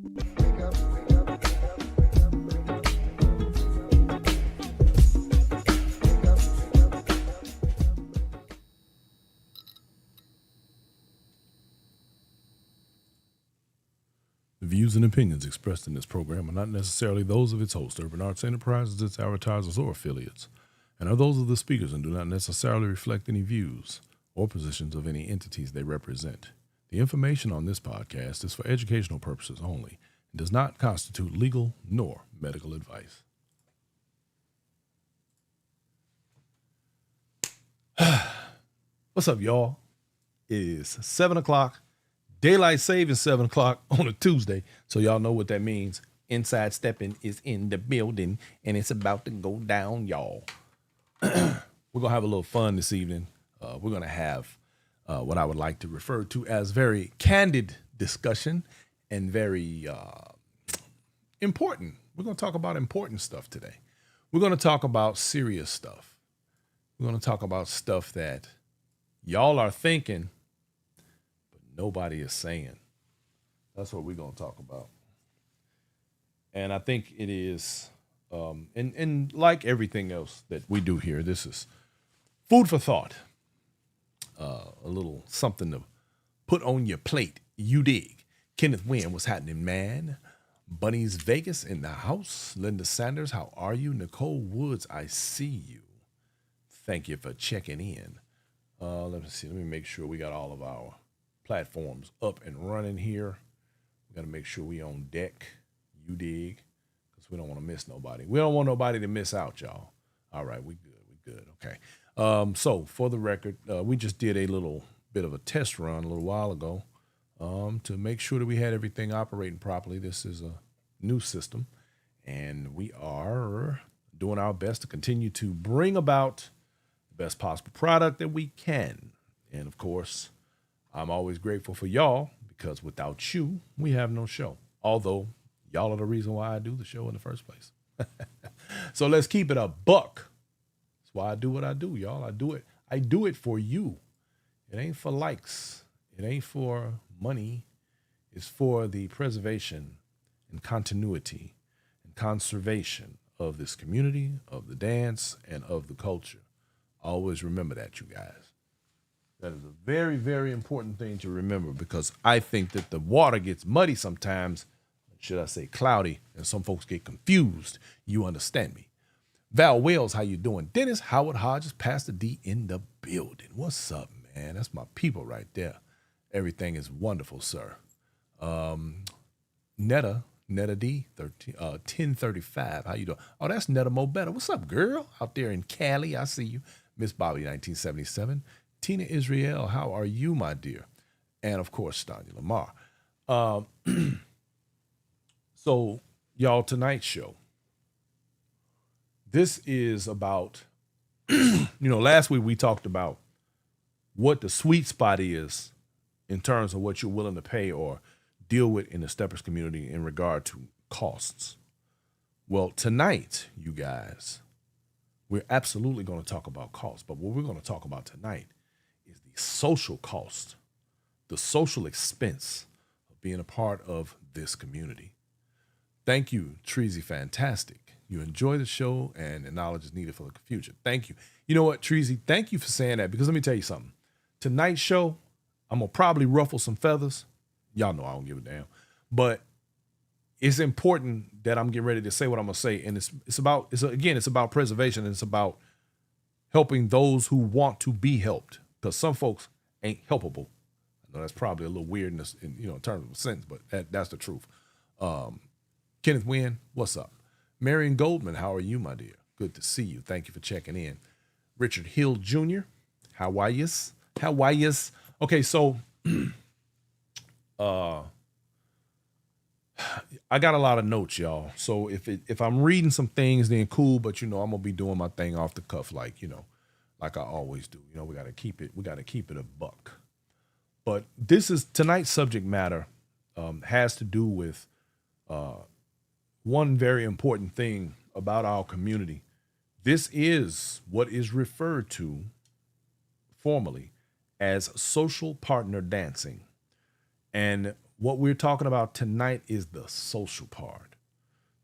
The views and opinions expressed in this program are not necessarily those of its host, Urban Arts Enterprises, its advertisers, or affiliates, and are those of the speakers and do not necessarily reflect any views or positions of any entities they represent. The information on this podcast is for educational purposes only and does not constitute legal nor medical advice. What's up, y'all? It is 7 o'clock. Daylight savings 7 o'clock on a Tuesday. So y'all know what that means. Inside Steppin is in the building and it's about to go down, y'all. We're going to have a little fun this evening. We're going to have what I would like to refer to as very candid discussion and very important. We're going to talk about important stuff today. We're going to talk about serious stuff. We're going to talk about stuff that y'all are thinking, nobody is saying. That's what we're going to talk about. And I think it is, and like everything else that we do here, this is food for thought. A little something to put on your plate. You dig. Kenneth Wynn, what's happening, man? Bunny's Vegas in the house. Linda Sanders, how are you? Nicole Woods, I see you. Thank you for checking in. Let me see. Let me make sure we got all of our platforms up and running here. We got to make sure we on deck. You dig? Because we don't want to miss nobody. We don't want nobody to miss out, y'all. All right, we good. Okay. So for the record, we just did a little bit of a test run a little while ago to make sure that we had everything operating properly. This is a new system, and we are doing our best to continue to bring about the best possible product that we can. And of course, I'm always grateful for y'all because without you, we have no show. Although y'all are the reason why I do the show in the first place. So let's keep it a buck. That's why I do what I do, y'all. I do it for you. It ain't for likes. It ain't for money. It's for the preservation and continuity and conservation of this community, of the dance, and of the culture. Always remember that, you guys. That is a very, very important thing to remember because I think that the water gets muddy sometimes, should I say cloudy, and some folks get confused. You understand me. Val Wells, how you doing? Dennis Howard Hodges, Pastor D in the building. What's up, man? That's my people right there. Everything is wonderful, sir. Netta D, 1035. How you doing? Oh, that's Netta Mo Better. What's up, girl? Out there in Cali, I see you. Miss Bobby, 1977. Tina Israel, how are you, my dear? And, of course, Stanya Lamar. So, y'all, tonight's show. This is about, last week we talked about what the sweet spot is in terms of what you're willing to pay or deal with in the steppers community in regard to costs. Well, tonight, you guys, we're absolutely going to talk about costs. But what we're going to talk about tonight is the social cost, the social expense of being a part of this community. Thank you, Treasy Fantastic. You enjoy the show and the knowledge is needed for the future. Thank you. You know what, Treasy? Thank you for saying that because let me tell you something. Tonight's show, I'm going to probably ruffle some feathers. Y'all know I don't give a damn. But it's important that I'm getting ready to say what I'm going to say. And it's about preservation. And it's about helping those who want to be helped. Because some folks ain't helpable. I know that's probably a little weird in terms of sentence, but that's the truth. Kenneth Wynn, what's up? Marion Goldman, how are you, my dear? Good to see you. Thank you for checking in. Richard Hill Jr., how are yous? How are yous? Okay, so I got a lot of notes, y'all. So if I'm reading some things, then cool, but I'm gonna be doing my thing off the cuff like I always do. We gotta keep it a buck. But tonight's subject matter has to do with one very important thing about our community. This is what is referred to formally as social partner dancing. And What we're talking about tonight is the social part,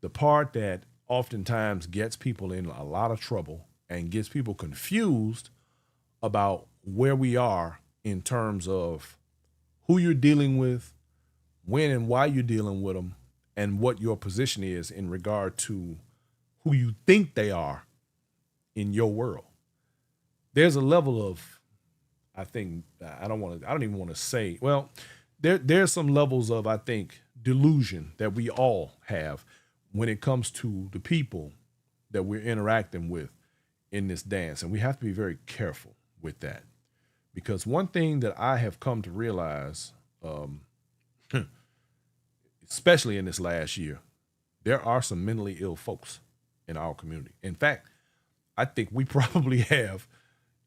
the part that oftentimes gets people in a lot of trouble and gets people confused about where we are in terms of who you're dealing with, when and why you're dealing with them, and what your position is in regard to who you think they are in your world. There's a level of, I think, I don't even want to say, well, there's some levels of, I think, delusion that we all have when it comes to the people that we're interacting with in this dance. And we have to be very careful with that. Because one thing that I have come to realize, especially in this last year, there are some mentally ill folks in our community. In fact, I think we probably have,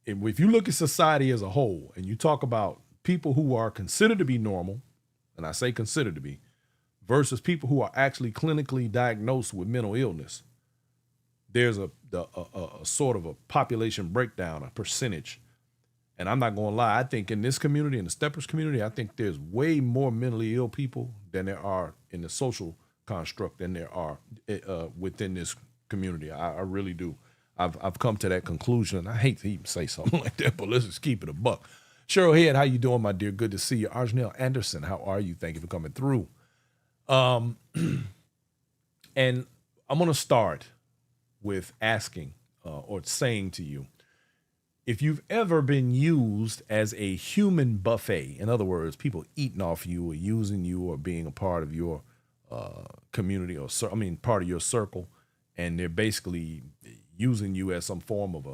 if you look at society as a whole and you talk about people who are considered to be normal, and I say considered to be, versus people who are actually clinically diagnosed with mental illness, there's a sort of a population breakdown, a percentage. And I'm not going to lie, I think in this community, in the Steppers community, I think there's way more mentally ill people than there are in the social construct than there are within this community. I really do. I've come to that conclusion, and I hate to even say something like that, but let's just keep it a buck. Cheryl Head, how you doing, my dear? Good to see you. Arjanelle Anderson, how are you? Thank you for coming through. And I'm going to start with asking or saying to you, if you've ever been used as a human buffet, in other words, people eating off you or using you or being a part of your community or part of your circle, and they're basically using you as some form of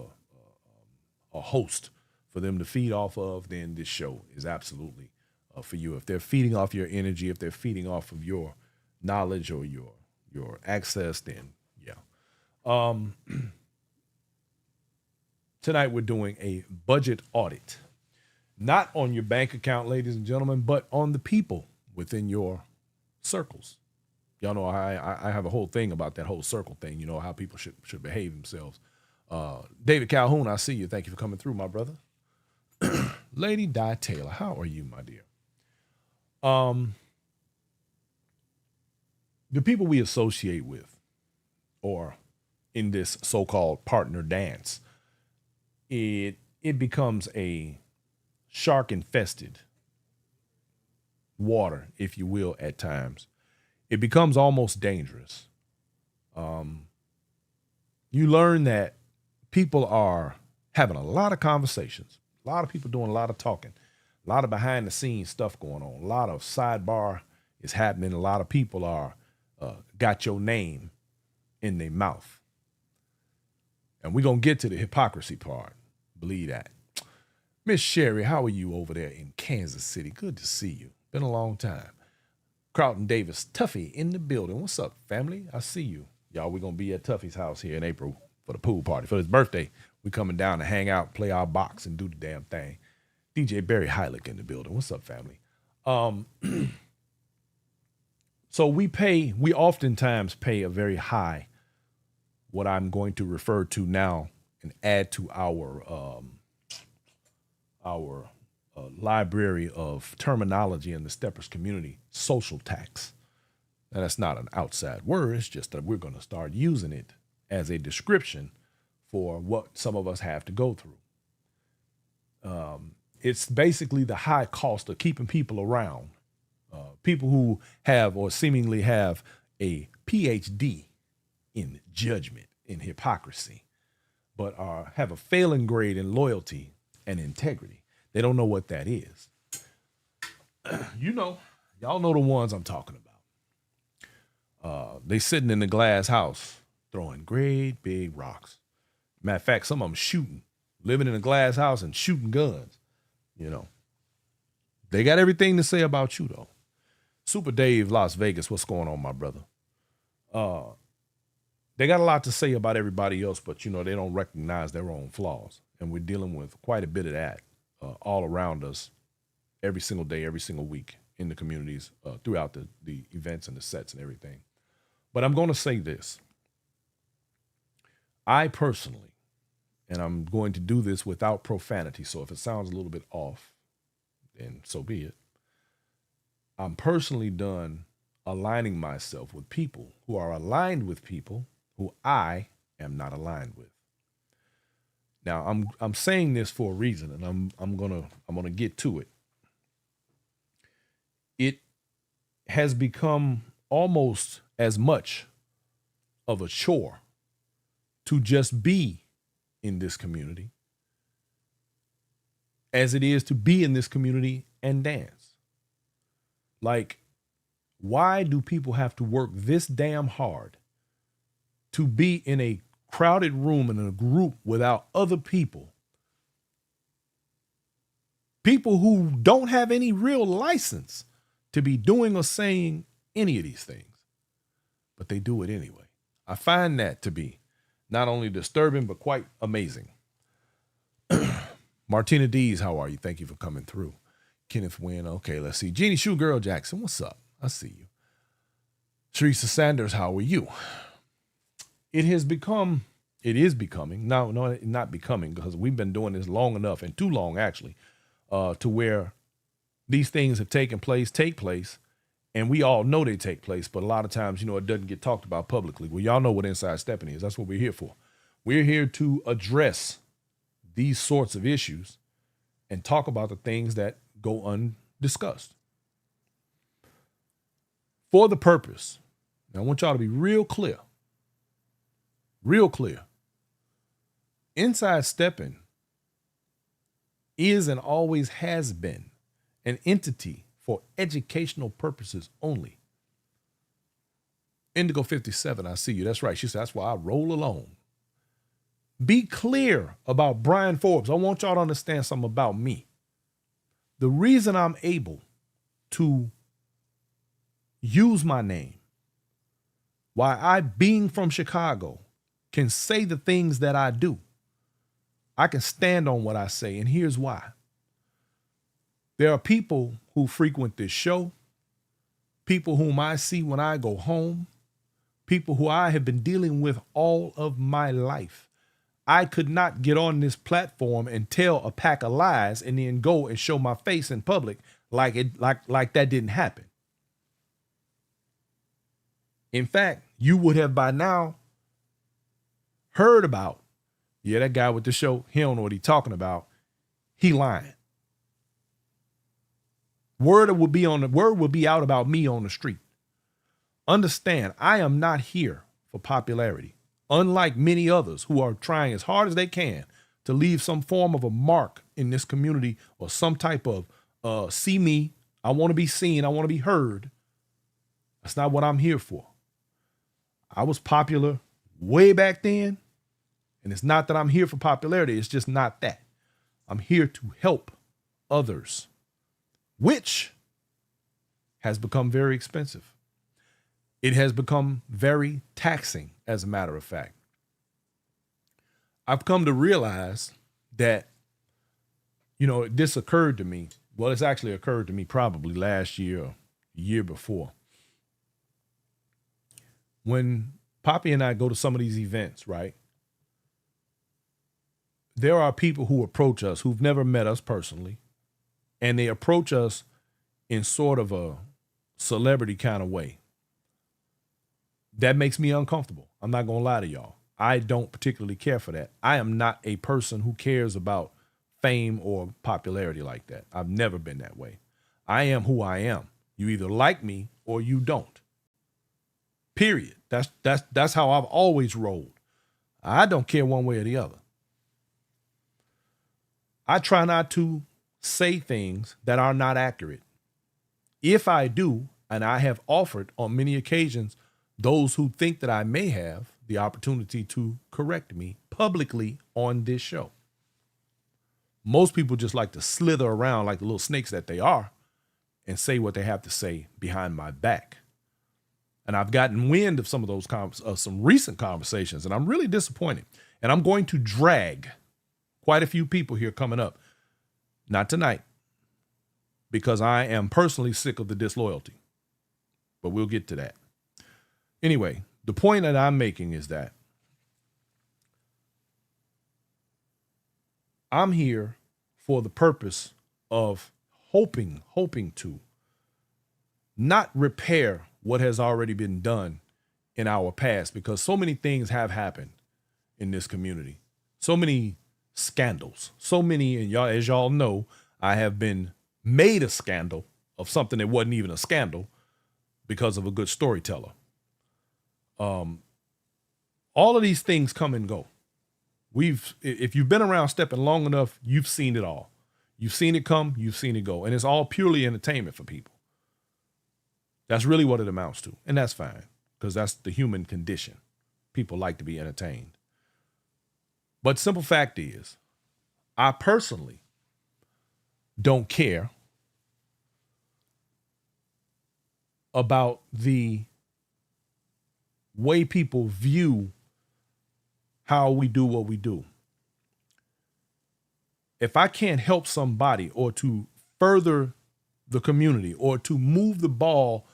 a host for them to feed off of, then this show is absolutely for you. If they're feeding off your energy, if they're feeding off of your knowledge or your access, then yeah. Tonight we're doing a budget audit, not on your bank account, ladies and gentlemen, but on the people within your circles. Y'all know I have a whole thing about that whole circle thing, you know, how people should behave themselves. David Calhoun, I see you. Thank you for coming through, my brother. Lady Di Taylor, how are you, my dear? The people we associate with, or in this so-called partner dance, it becomes a shark-infested water, if you will, at times. It becomes almost dangerous. You learn that people are having a lot of conversations, a lot of people doing a lot of talking, a lot of behind-the-scenes stuff going on, a lot of sidebar is happening, a lot of people are got your name in their mouth. And we're going to get to the hypocrisy part. Believe that. Miss Sherry, how are you over there in Kansas City? Good to see you. Been a long time. Carlton Davis, Tuffy in the building. What's up, family? I see you. Y'all, we're going to be at Tuffy's house here in April for the pool party. For his birthday, we coming down to hang out, play our box, and do the damn thing. DJ Barry Heilich in the building. What's up, family? So we oftentimes pay a very high, what I'm going to refer to now and add to our library of terminology in the Steppers community, social tax. Now, that's not an outside word. It's just that we're going to start using it as a description for what some of us have to go through. It's basically the high cost of keeping people around. People who have or seemingly have a PhD in judgment, in hypocrisy, but have a failing grade in loyalty and integrity. They don't know what that is. Y'all know the ones I'm talking about. They sitting in the glass house throwing great big rocks. Matter of fact, some of them shooting, living in a glass house and shooting guns. You know, they got everything to say about you though. Super Dave, Las Vegas, what's going on, my brother? They got a lot to say about everybody else, but they don't recognize their own flaws. And we're dealing with quite a bit of that all around us every single day, every single week in the communities, throughout the events and the sets and everything. But I'm going to say this. I personally, and I'm going to do this without profanity, so if it sounds a little bit off, then so be it. I'm personally done aligning myself with people who are aligned with people who I am not aligned with. Now I'm saying this for a reason, and I'm gonna get to it. It has become almost as much of a chore to just be in this community as it is to be in this community and dance. Like, why do people have to work this damn hard to be in a crowded room and in a group without other people? People who don't have any real license to be doing or saying any of these things, but they do it anyway. I find that to be not only disturbing, but quite amazing. Martina Dees, how are you? Thank you for coming through. Kenneth Wynn, okay, let's see. Jeannie Shoe Girl Jackson, what's up? I see you. Teresa Sanders, how are you? It is becoming, no, not becoming, because we've been doing this long enough, and too long actually, to where these things have take place, and we all know they take place, but a lot of times, it doesn't get talked about publicly. Well, y'all know what Inside Steppin is. That's what we're here for. We're here to address these sorts of issues and talk about the things that go undiscussed. For the purpose, now I want y'all to be real clear. Inside Steppin is and always has been an entity for educational purposes only. Indigo 57, I see you. That's right. She said, that's why I roll alone. Be clear about Brian Forbes. I want y'all to understand something about me. The reason I'm able to use my name, why I, being from Chicago, can say the things that I do, I can stand on what I say, and here's why. There are people who frequent this show, people whom I see when I go home, people who I have been dealing with all of my life. I could not get on this platform and tell a pack of lies and then go and show my face in public like that didn't happen. In fact, you would have by now heard about, yeah, that guy with the show, he don't know what he's talking about. He lying. Word will be out about me on the street. Understand, I am not here for popularity. Unlike many others who are trying as hard as they can to leave some form of a mark in this community or some type of see me, I want to be seen, I want to be heard. That's not what I'm here for. I was popular way back then, and it's not that I'm here for popularity, it's just not that. I'm here to help others, which has become very expensive. It has become very taxing, as a matter of fact. I've come to realize that, this occurred to me. Well, it's actually occurred to me probably last year or the year before. When Poppy and I go to some of these events, right? There are people who approach us who've never met us personally, and they approach us in sort of a celebrity kind of way. That makes me uncomfortable. I'm not going to lie to y'all. I don't particularly care for that. I am not a person who cares about fame or popularity like that. I've never been that way. I am who I am. You either like me or you don't. Period. That's how I've always rolled. I don't care one way or the other. I try not to say things that are not accurate. If I do, and I have offered on many occasions those who think that I may have the opportunity to correct me publicly on this show. Most people just like to slither around like the little snakes that they are and say what they have to say behind my back. And I've gotten wind of some of those some recent conversations, and I'm really disappointed. And I'm going to drag quite a few people here coming up. Not tonight, because I am personally sick of the disloyalty. But we'll get to that. Anyway, the point that I'm making is that I'm here for the purpose of hoping to not repair what has already been done in our past, because so many things have happened in this community. So many scandals, so many, and y'all, as y'all know, I have been made a scandal of something that wasn't even a scandal because of a good storyteller. All of these things come and go. If you've been around Steppin long enough, you've seen it all. You've seen it come, you've seen it go, and it's all purely entertainment for people. That's really what it amounts to, and that's fine, because that's the human condition. People like to be entertained. But simple fact is, I personally don't care about the way people view how we do what we do. If I can't help somebody, or to further the community, or to move the ball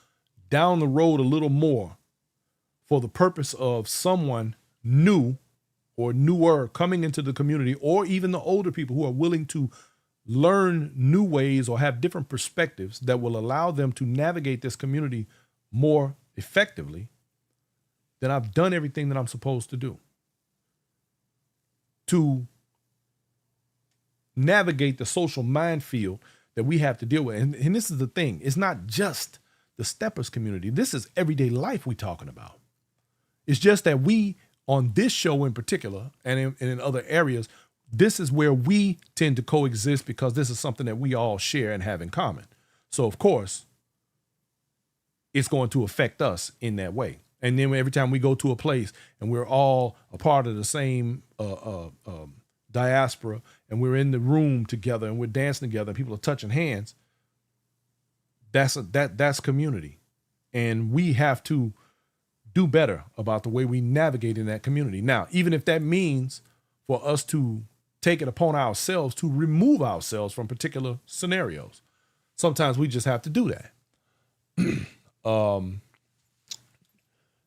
down the road a little more for the purpose of someone new or newer coming into the community, or even the older people who are willing to learn new ways or have different perspectives that will allow them to navigate this community more effectively, then I've done everything that I'm supposed to do to navigate the social minefield that we have to deal with. And this is the thing. It's not just the Steppers community. This is everyday life we're talking about. It's just that we, on this show in particular, and in other areas, this is where we tend to coexist, because this is something that we all share and have in common. So, of course, it's going to affect us in that way. And then every time we go to a place and we're all a part of the same diaspora, and we're in the room together and we're dancing together and people are touching hands, that's community. And we have to do better about the way we navigate in that community. Now, even if that means for us to take it upon ourselves to remove ourselves from particular scenarios, sometimes we just have to do that.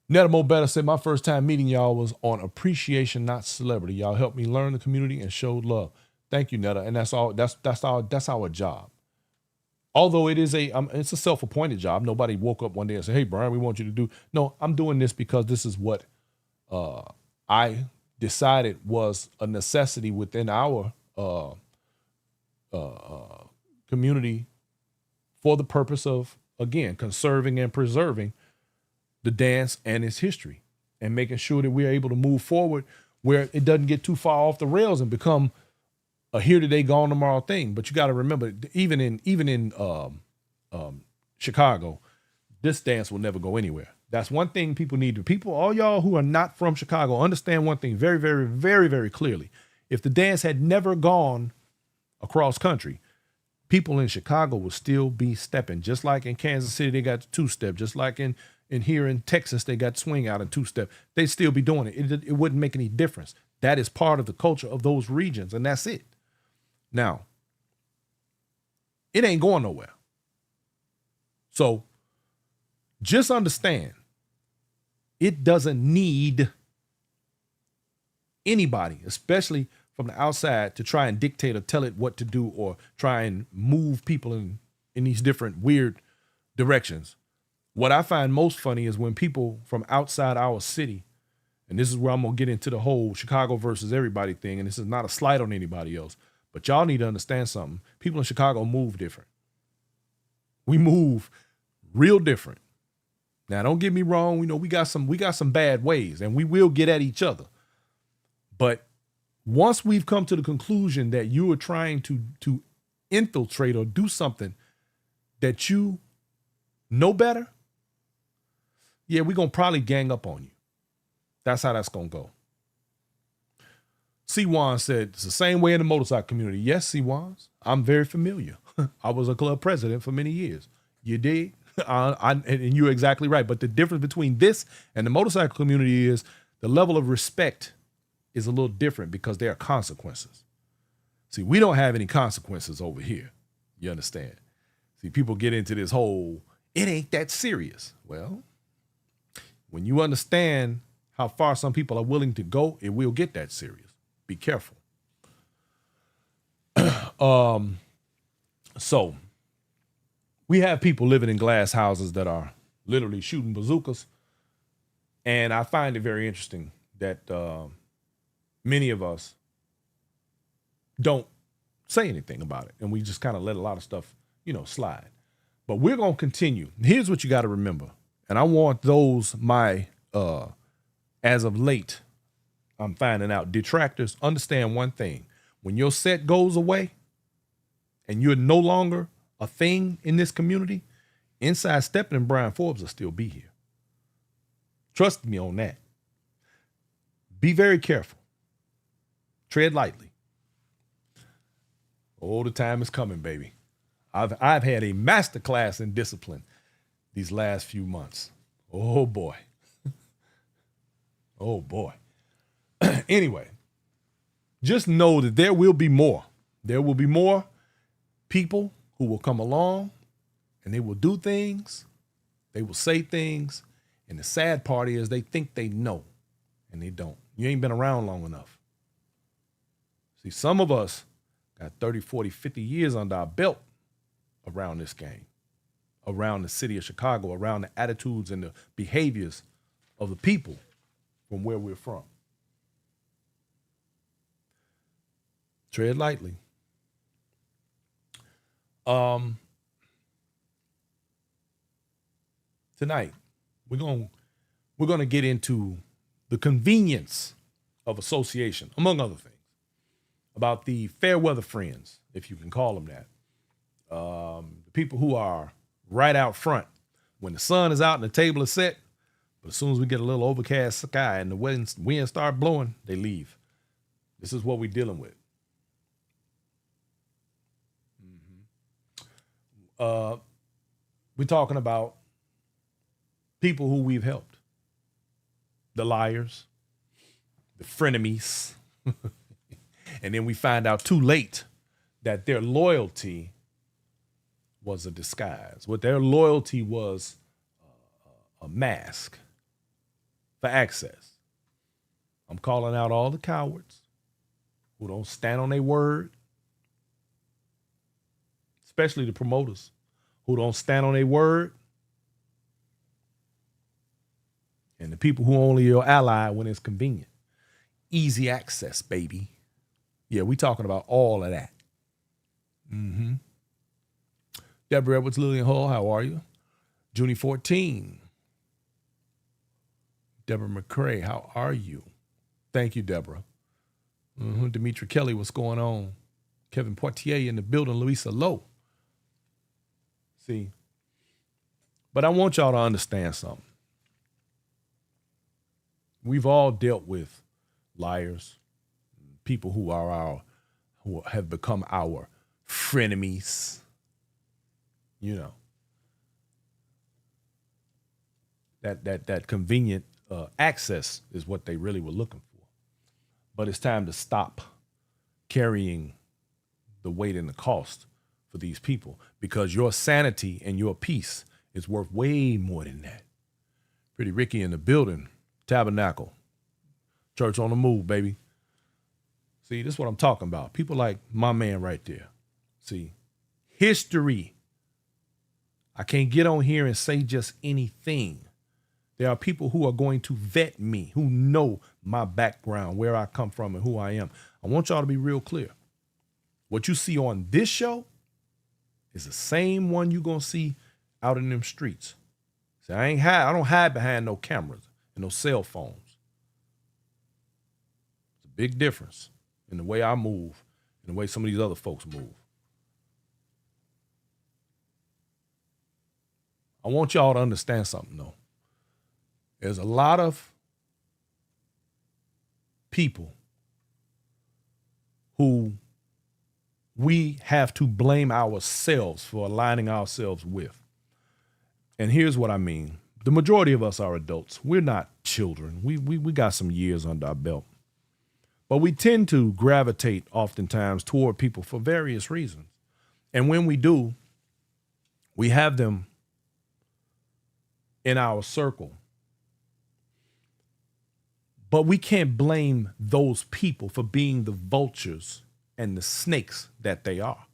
Netamo Better said, my first time meeting y'all was on appreciation, not celebrity. Y'all helped me learn the community and showed love. Thank you, Netta. And that's all. That's our job. Although it is it's a self-appointed job. Nobody woke up one day and said, "Hey, Brian, we want you to do." No, I'm doing this because this is what I decided was a necessity within our community, for the purpose of, again, conserving and preserving the dance and its history, and making sure that we're able to move forward where it doesn't get too far off the rails and become a here today, gone tomorrow thing. But you got to remember, even in Chicago, this dance will never go anywhere. That's one thing people need to, all y'all who are not from Chicago, understand one thing very, very, very, very clearly. If the dance had never gone across country, people in Chicago would still be stepping. Just like in Kansas City, they got the two-step. Just like in here in Texas, they got swing out and two-step. They'd still be doing it. It wouldn't make any difference. That is part of the culture of those regions, and that's it. Now, it ain't going nowhere. So just understand, it doesn't need anybody, especially from the outside, to try and dictate or tell it what to do, or try and move people in these different weird directions. What I find most funny is when people from outside our city, and this is where I'm going to get into the whole Chicago versus everybody thing, and this is not a slight on anybody else, but y'all need to understand something. People in Chicago move different. We move real different. Now, don't get me wrong. We know we got some bad ways, and we will get at each other. But once we've come to the conclusion that you are trying to infiltrate or do something that you know better, yeah, we're going to probably gang up on you. That's how that's going to go. C1 said, it's the same way in the motorcycle community. Yes, C1, I'm very familiar. I was a club president for many years. You dig? And you're exactly right. But the difference between this and the motorcycle community is the level of respect is a little different, because there are consequences. See, we don't have any consequences over here. You understand? See, people get into this whole, it ain't that serious. Well, when you understand how far some people are willing to go, it will get that serious. Be careful. So we have people living in glass houses that are literally shooting bazookas. And I find it very interesting that many of us don't say anything about it. And we just kind of let a lot of stuff, slide. But we're going to continue. Here's what you got to remember. And I want those, as of late, I'm finding out, detractors, understand one thing. When your set goes away and you're no longer a thing in this community, Inside Steppin and Brian Forbes will still be here. Trust me on that. Be very careful. Tread lightly. Oh, the time is coming, baby. I've had a masterclass in discipline these last few months. Oh boy. Oh boy. Anyway, just know that there will be more. There will be more people who will come along and they will do things. They will say things. And the sad part is they think they know and they don't. You ain't been around long enough. See, some of us got 30, 40, 50 years under our belt around this game, around the city of Chicago, around the attitudes and the behaviors of the people from where we're from. Tread lightly. Tonight, we're gonna get into the convenience of association, among other things, about the fair weather friends, if you can call them that. The people who are right out front when the sun is out and the table is set, but as soon as we get a little overcast sky and the wind start blowing, they leave. This is what we're dealing with. We're talking about people who we've helped. The liars, the frenemies. And then we find out too late that their loyalty was a disguise. What their loyalty was a mask for access. I'm calling out all the cowards who don't stand on their word, especially the promoters who don't stand on their word, and the people who only your ally when it's convenient. Easy access, baby. Yeah, we talking about all of that. Deborah Edwards, Lillian Hull, how are you? Junie 14. Deborah McCrae, how are you? Thank you, Deborah. Demetri Kelly, what's going on? Kevin Poitier in the building, Louisa Lowe. See, but I want y'all to understand something. We've all dealt with liars, people who have become our frenemies. That convenient access is what they really were looking for. But it's time to stop carrying the weight and the cost for these people, because your sanity and your peace is worth way more than that. Pretty Ricky in the building. Tabernacle. Church on the move, baby. See, this is what I'm talking about. People like my man right there. See, history. I can't get on here and say just anything. There are people who are going to vet me, who know my background, where I come from, and who I am. I want y'all to be real clear. What you see on this show is the same one you're going to see out in them streets. See, I don't hide behind no cameras and no cell phones. It's a big difference in the way I move and the way some of these other folks move. I want y'all to understand something, though. There's a lot of people who we have to blame ourselves for aligning ourselves with. And here's what I mean. The majority of us are adults. We're not children. We got some years under our belt. But we tend to gravitate oftentimes toward people for various reasons. And when we do, we have them in our circle. But we can't blame those people for being the vultures and the snakes that they are.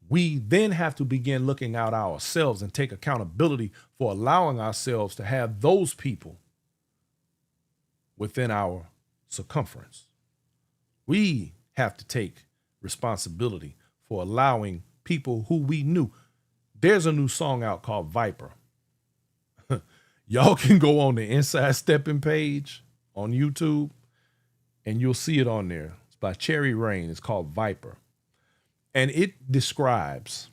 We then have to begin looking out ourselves and take accountability for allowing ourselves to have those people within our circumference. We have to take responsibility for allowing people who we knew. There's a new song out called Viper. Y'all can go on the Inside Steppin page on YouTube and you'll see it on there. It's by Cherry Rain. It's called Viper. And it describes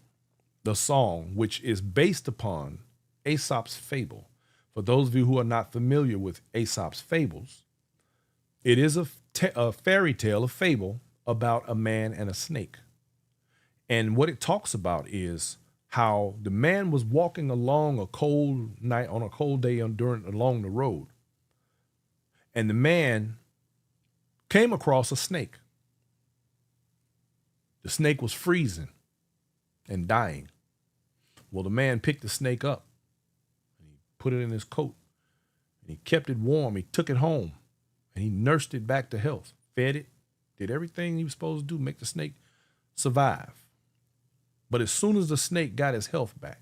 the song, which is based upon Aesop's fable. For those of you who are not familiar with Aesop's fables, it is a fairy tale, a fable about a man and a snake. And what it talks about is how the man was walking along a cold night on a cold day along the road. And the man came across a snake. The snake was freezing and dying. Well, the man picked the snake up and he put it in his coat and he kept it warm. He took it home and he nursed it back to health, fed it, did everything he was supposed to do, make the snake survive. But as soon as the snake got his health back,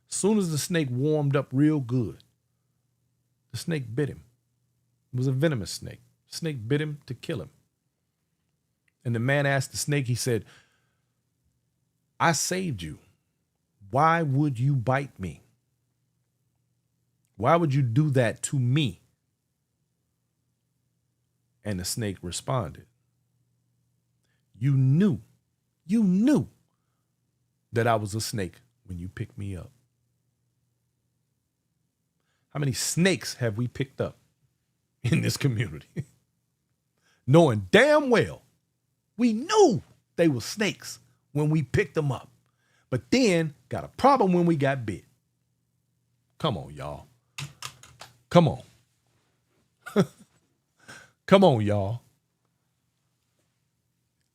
as soon as the snake warmed up real good, the snake bit him. It was a venomous snake. The snake bit him to kill him. And the man asked the snake, he said, I saved you. Why would you bite me? Why would you do that to me? And the snake responded, you knew that I was a snake when you picked me up. How many snakes have we picked up in this community? Knowing damn well we knew they were snakes when we picked them up, but then got a problem when we got bit. Come on, y'all. Come on. Come on, y'all.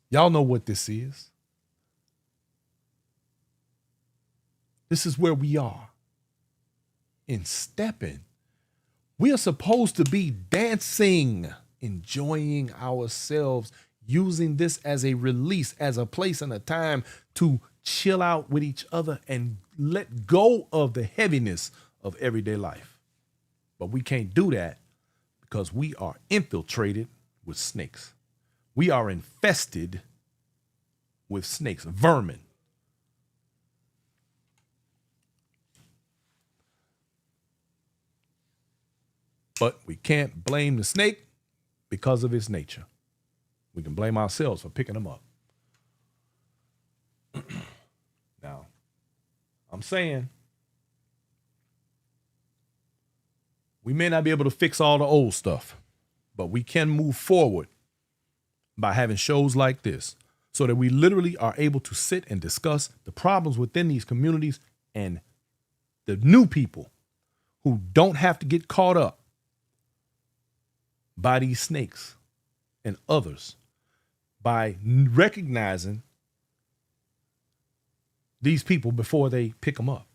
Y'all know what this is. This is where we are. In Steppin, we are supposed to be dancing, enjoying ourselves, using this as a release, as a place and a time to chill out with each other and let go of the heaviness of everyday life. But we can't do that because we are infiltrated with snakes. We are infested with snakes, vermin. But we can't blame the snake because of its nature. We can blame ourselves for picking them up. Now, I'm saying we may not be able to fix all the old stuff, but we can move forward by having shows like this so that we literally are able to sit and discuss the problems within these communities and the new people who don't have to get caught up by these snakes and others by recognizing these people before they pick them up.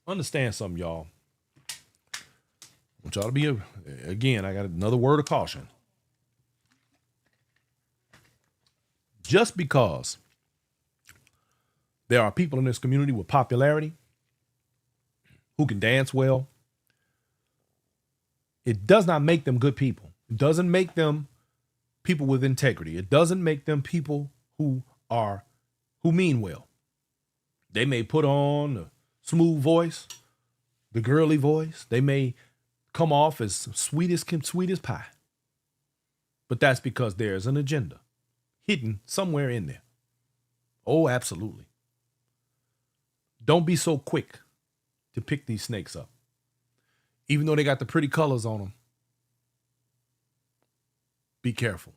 Understand something, y'all. I want y'all to be, again, I got another word of caution. Just because there are people in this community with popularity who can dance well, it does not make them good people. It doesn't make them people with integrity. It doesn't make them people who mean well. They may put on a smooth voice, the girly voice. They may come off as sweet as pie. But that's because there's an agenda hidden somewhere in there. Oh, absolutely. Don't be so quick to pick these snakes up. Even though they got the pretty colors on them, be careful.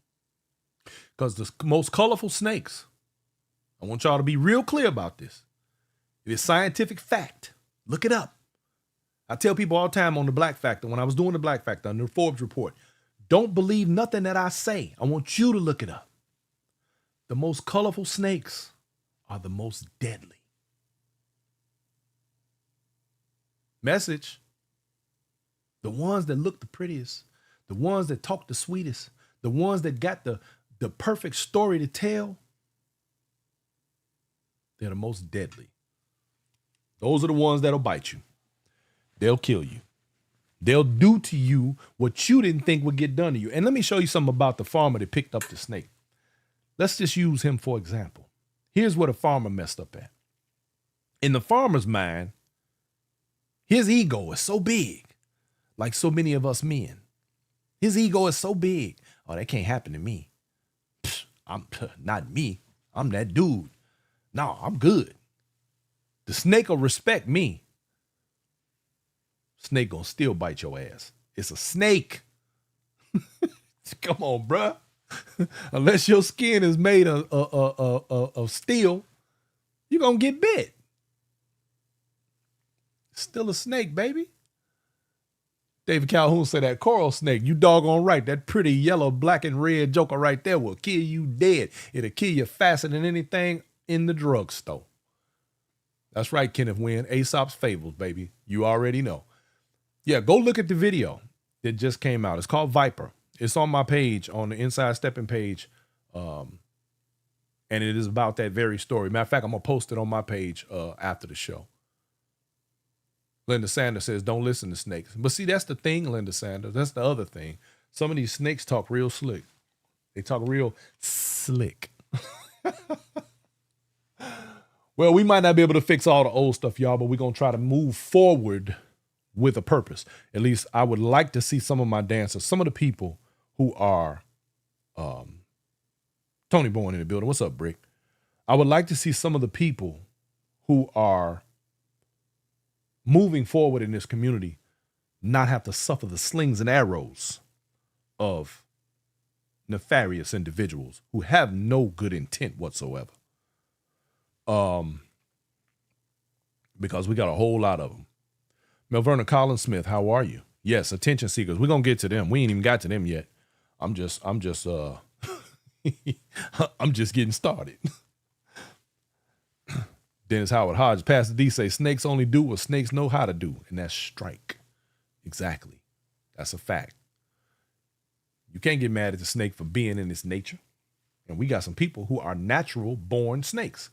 Because the most colorful snakes, I want y'all to be real clear about this. It is scientific fact. Look it up. I tell people all the time on the Black Factor, when I was doing the Black Factor on the Forbes report, don't believe nothing that I say. I want you to look it up. The most colorful snakes are the most deadly. Message. The ones that look the prettiest, the ones that talk the sweetest, the ones that got the perfect story to tell, They're the most deadly. Those are the ones that'll bite you. They'll kill you. They'll do to you what you didn't think would get done to you. And let me show you something about the farmer that picked up the snake. Let's just use him for example. Here's what a farmer messed up at. In the farmer's mind, his ego is so big, like so many of us men. His ego is so big. Oh, that can't happen to me. I'm not me. I'm that dude. No, I'm good. The snake will respect me. Snake gonna still bite your ass. It's a snake. Come on, bruh. Unless your skin is made of steel, you're gonna get bit. Still a snake, baby. David Calhoun said that coral snake, you doggone right. That pretty yellow, black, and red joker right there will kill you dead. It'll kill you faster than anything in the drugstore. That's right, Kenneth Wynn. Aesop's Fables, baby. You already know. Yeah, go look at the video that just came out. It's called Viper. It's on my page, on the Inside Steppin page. And it is about that very story. Matter of fact, I'm going to post it on my page after the show. Linda Sanders says, don't listen to snakes. But see, that's the thing, Linda Sanders. That's the other thing. Some of these snakes talk real slick. They talk real slick. Well, we might not be able to fix all the old stuff, y'all, but we're going to try to move forward with a purpose. At least I would like to see some of my dancers, some of the people who are Tony Bourne in the building. What's up, Brick? I would like to see some of the people who are moving forward in this community not have to suffer the slings and arrows of nefarious individuals who have no good intent whatsoever. Because we got a whole lot of them. Melverna Collins Smith, how are you? Yes, attention seekers. We're gonna get to them. We ain't even got to them yet. I'm just I'm just getting started. Dennis Howard Hodge, Pastor D say snakes only do what snakes know how to do, and that's strike. Exactly. That's a fact. You can't get mad at the snake for being in its nature. And we got some people who are natural born snakes.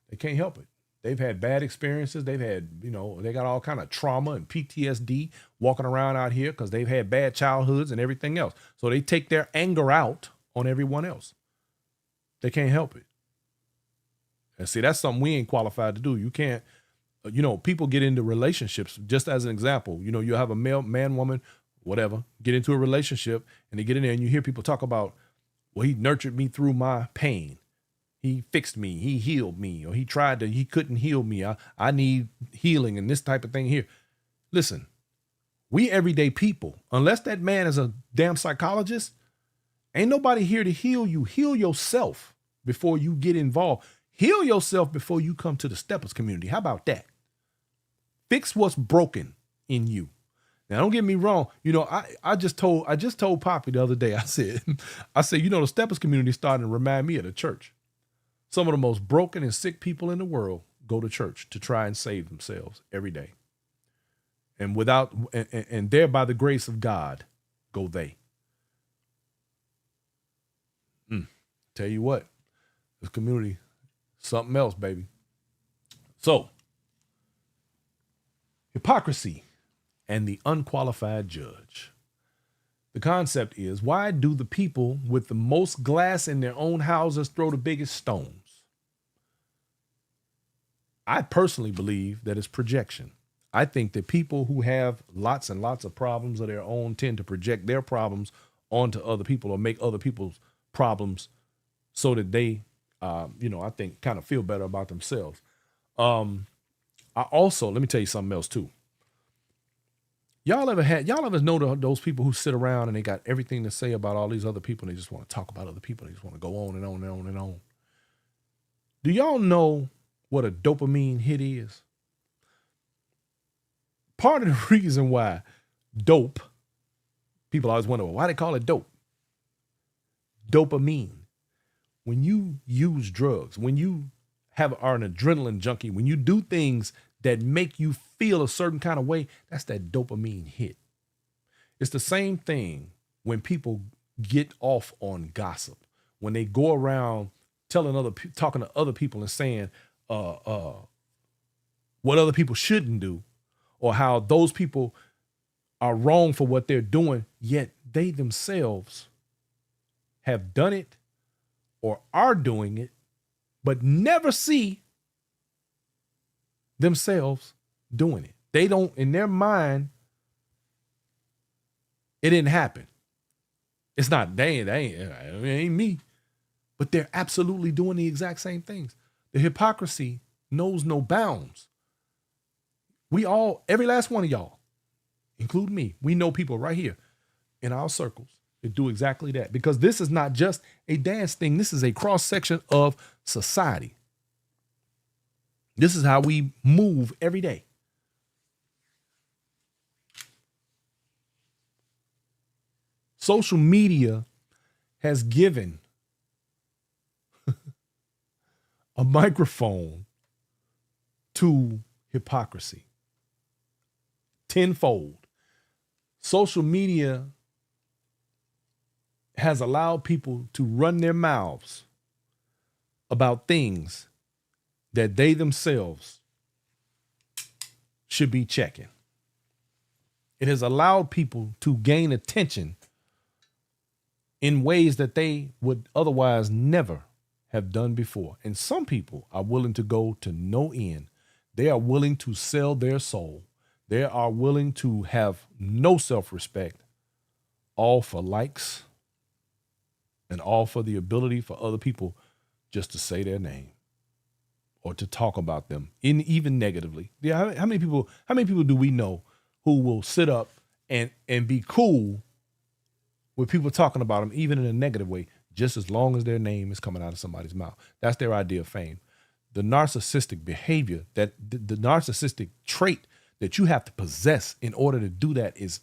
They can't help it. They've had bad experiences. They've had, they got all kind of trauma and PTSD walking around out here because they've had bad childhoods and everything else. So they take their anger out on everyone else. They can't help it. And see, that's something we ain't qualified to do. You can't, people get into relationships. Just as an example, you have a man, woman, whatever, get into a relationship and they get in there and you hear people talk about, well, he nurtured me through my pain. He fixed me. He healed me. Or he couldn't heal me. I need healing and this type of thing here. Listen, we everyday people, unless that man is a damn psychologist, ain't nobody here to heal you. Heal yourself before you get involved. Heal yourself before you come to the Steppers community. How about that? Fix what's broken in you. Now, don't get me wrong. I just told Poppy the other day, I said, the Steppers community is starting to remind me of the church. Some of the most broken and sick people in the world go to church to try and save themselves every day. And and there by the grace of God, go they. Tell you what, this community, something else, baby. So, hypocrisy and the unqualified judge. The concept is, why do the people with the most glass in their own houses throw the biggest stones? I personally believe that it's projection. I think that people who have lots and lots of problems of their own tend to project their problems onto other people or make other people's problems so that they, I think, kind of feel better about themselves. Let me tell you something else too. Y'all ever know those people who sit around and they got everything to say about all these other people and they just want to talk about other people. They just want to go on and on and on and on. Do y'all know what a dopamine hit is? Part of the reason why dope, people always wonder, well, why they call it dope? Dopamine. When you use drugs, when you are an adrenaline junkie, when you do things that make you feel a certain kind of way, that's that dopamine hit. It's the same thing when people get off on gossip, when they go around talking to other people and saying, what other people shouldn't do, or how those people are wrong for what they're doing, yet they themselves have done it or are doing it, but never see themselves doing it. They don't, in their mind, it didn't happen. It's not, it ain't me. But they're absolutely doing the exact same things. The hypocrisy knows no bounds. We all, every last one of y'all, including me, we know people right here in our circles that do exactly that. Because this is not just a dance thing. This is a cross-section of society. This is how we move every day. Social media has given a microphone to hypocrisy tenfold. Social media has allowed people to run their mouths about things that they themselves should be checking. It has allowed people to gain attention in ways that they would otherwise never have done before. And some people are willing to go to no end. They are willing to sell their soul. They are willing to have no self-respect, all for likes and all for the ability for other people just to say their name or to talk about them, even negatively. Yeah, how many people do we know who will sit up and be cool with people talking about them, even in a negative way, just as long as their name is coming out of somebody's mouth? That's their idea of fame. The narcissistic behavior, that the narcissistic trait that you have to possess in order to do that is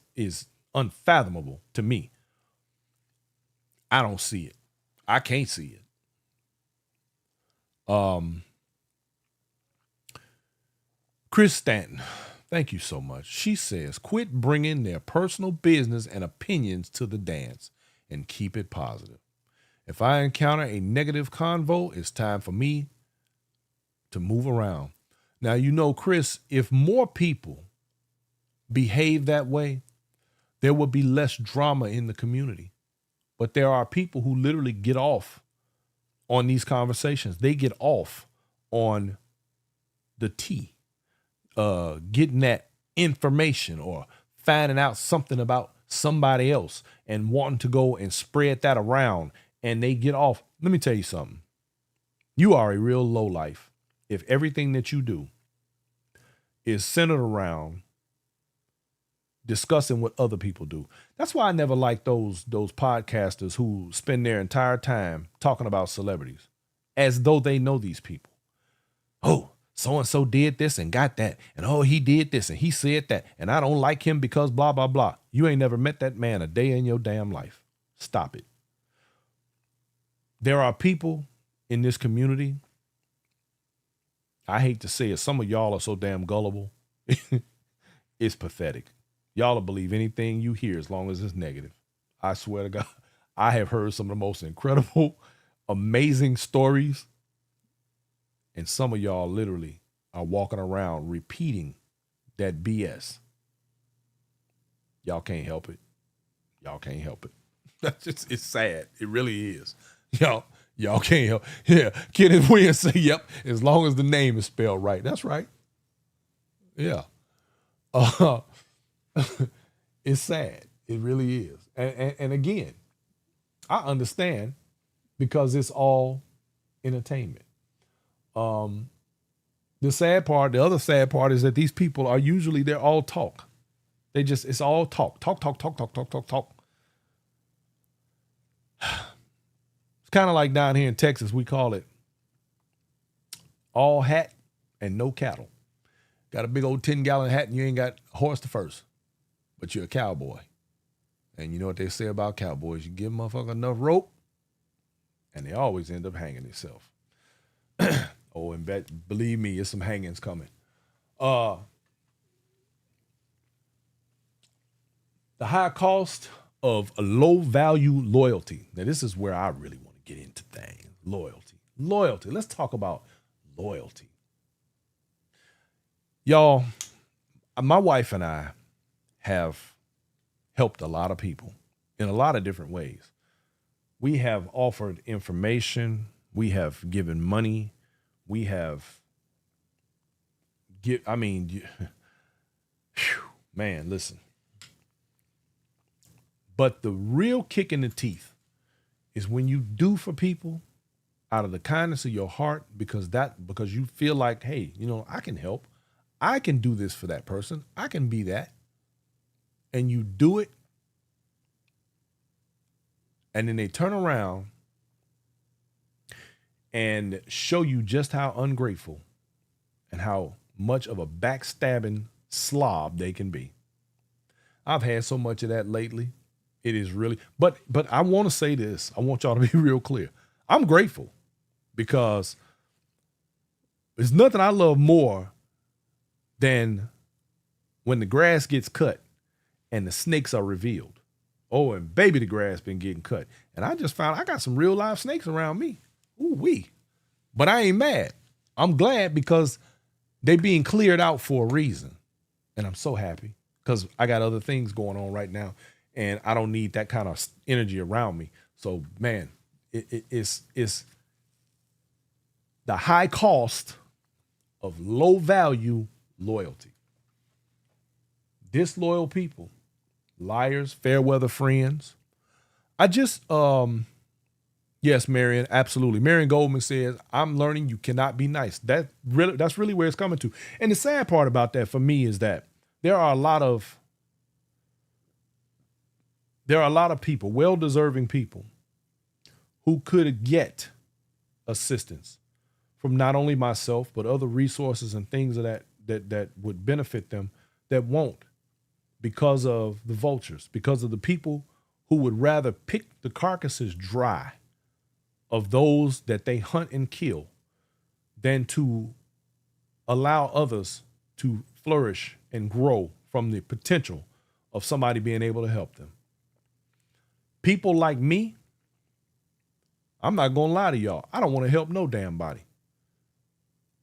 unfathomable to me. I don't see it. I can't see it. Chris Stanton, thank you so much. She says, quit bringing their personal business and opinions to the dance and keep it positive. If I encounter a negative convo, it's time for me to move around. Now, you know, Chris, if more people behave that way, there would be less drama in the community. But there are people who literally get off on these conversations. They get off on the tea, getting that information or finding out something about somebody else and wanting to go and spread that around, and they get off. Let me tell you something. You are a real lowlife if everything that you do is centered around discussing what other people do. That's why I never liked those podcasters who spend their entire time talking about celebrities as though they know these people. Oh, so-and-so did this and got that. And oh, he did this and he said that. And I don't like him because blah, blah, blah. You ain't never met that man a day in your damn life. Stop it. There are people in this community, I hate to say it, some of y'all are so damn gullible. It's pathetic. Y'all will believe anything you hear as long as it's negative. I swear to God, I have heard some of the most incredible, amazing stories. And some of y'all literally are walking around repeating that BS. Y'all can't help it. Y'all can't help it. That's just, it's sad. It really is. Y'all can't help. Yeah, Kenneth Williams say, yep, as long as the name is spelled right. That's right. Yeah. It's sad. It really is. And again, I understand because it's all entertainment. The other sad part is that these people are usually, they're all talk. It's all talk. Talk. It's kind of like down here in Texas, we call it all hat and no cattle. Got a big old 10-gallon hat and you ain't got a horse to first, but you're a cowboy. And you know what they say about cowboys? You give a motherfucker enough rope and they always end up hanging themselves. Oh, and believe me, there's some hangings coming. The high cost of a low value loyalty. Now, this is where I really want to get into things. Loyalty. Let's talk about loyalty. Y'all, my wife and I have helped a lot of people in a lot of different ways. We have offered information. We have given money. We have man, listen. But the real kick in the teeth is when you do for people out of the kindness of your heart, because you feel like, hey, I can help. I can do this for that person. I can be that. And you do it. And then they turn around and show you just how ungrateful and how much of a backstabbing slob they can be. I've had so much of that lately. It is really, but I want to say this. I want y'all to be real clear. I'm grateful because there's nothing I love more than when the grass gets cut and the snakes are revealed. Oh, and baby, the grass been getting cut. And I just found I got some real live snakes around me. Ooh wee. But I ain't mad. I'm glad because they being cleared out for a reason. And I'm so happy because I got other things going on right now. And I don't need that kind of energy around me. So, man, it's the high cost of low value loyalty. Disloyal people, liars, fair weather friends. I just, yes, Marion, absolutely. Marion Goldman says, I'm learning you cannot be nice. That's really where it's coming to. And the sad part about that for me is that there are a lot of people, well-deserving people, who could get assistance from not only myself, but other resources and things of that would benefit them that won't, because of the vultures, because of the people who would rather pick the carcasses dry of those that they hunt and kill than to allow others to flourish and grow from the potential of somebody being able to help them. People like me, I'm not going to lie to y'all. I don't want to help no damn body.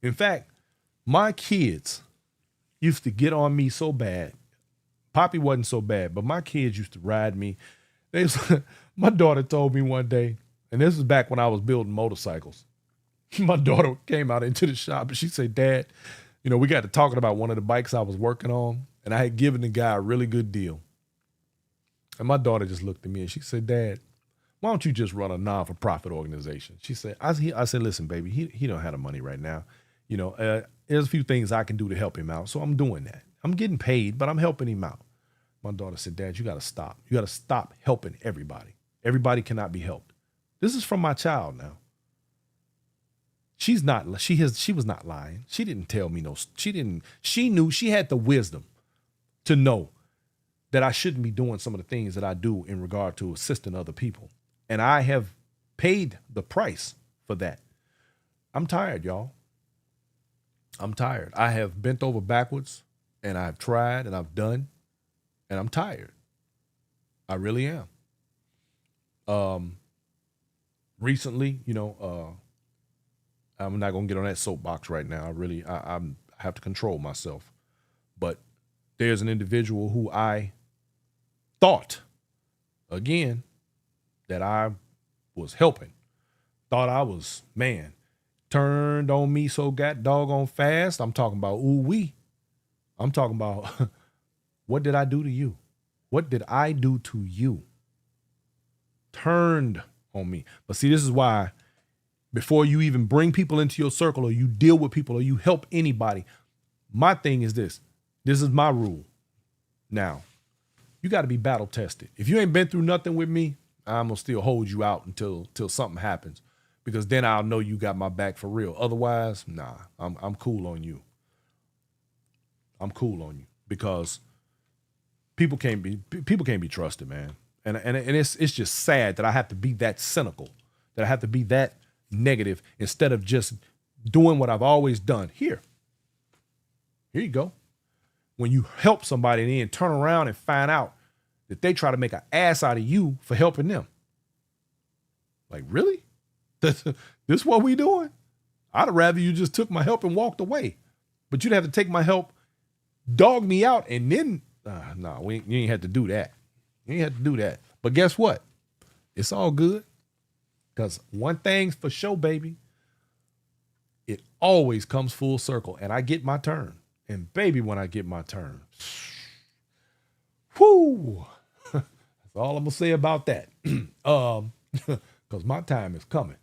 In fact, my kids used to get on me so bad. Poppy wasn't so bad, but my kids used to ride me. My daughter told me one day, and this is back when I was building motorcycles. My daughter came out into the shop and she said, Dad, we got to talking about one of the bikes I was working on, and I had given the guy a really good deal. And my daughter just looked at me and she said, Dad, why don't you just run a non-for-profit organization? She said, I said, listen, baby, he don't have the money right now. There's a few things I can do to help him out. So I'm doing that. I'm getting paid, but I'm helping him out. My daughter said, Dad, you got to stop. You got to stop helping everybody. Everybody cannot be helped. This is from my child now. She was not lying. She didn't tell me she knew, she had the wisdom to know that I shouldn't be doing some of the things that I do in regard to assisting other people. And I have paid the price for that. I'm tired, y'all. I'm tired. I have bent over backwards and I've tried and I've done, and I'm tired. I really am. Recently, I'm not going to get on that soapbox right now. I have to control myself. But there's an individual who I thought, again, that I was helping. Thought I was, turned on me so got doggone fast. I'm talking about ooh-wee. I'm talking about what did I do to you? What did I do to you? Turned on me. But see, this is why before you even bring people into your circle or you deal with people or you help anybody, my thing is this. This is my rule. Now, you got to be battle tested. If you ain't been through nothing with me, I'm going to still hold you out until something happens, because then I'll know you got my back for real. Otherwise, nah, I'm cool on you. I'm cool on you because people can't be trusted, man. And it's just sad that I have to be that cynical, that I have to be that negative instead of just doing what I've always done. Here you go. When you help somebody and then turn around and find out that they try to make an ass out of you for helping them. Like, really? This what we doing? I'd rather you just took my help and walked away. But you'd have to take my help, dog me out, and then, no, you ain't had to do that. You ain't had to do that. But guess what? It's all good. Because one thing's for sure, baby, it always comes full circle. And I get my turn. And baby, when I get my turn, whoo, that's all I'm going to say about that. Because my time is coming.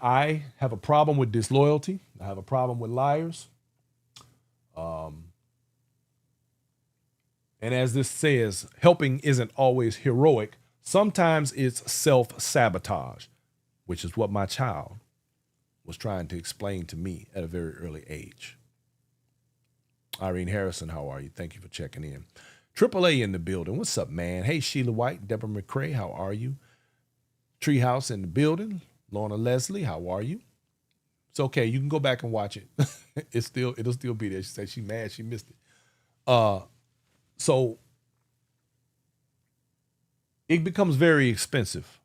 I have a problem with disloyalty. I have a problem with liars. And as this says, helping isn't always heroic. Sometimes it's self-sabotage, which is what my child was trying to explain to me at a very early age. Irene Harrison, how are you? Thank you for checking in. AAA in the building. What's up, man? Hey, Sheila White, Deborah McCrae, how are you? Treehouse in the building. Lorna Leslie, how are you? It's okay. You can go back and watch it. It'll still be there. She said she's mad she missed it. So it becomes very expensive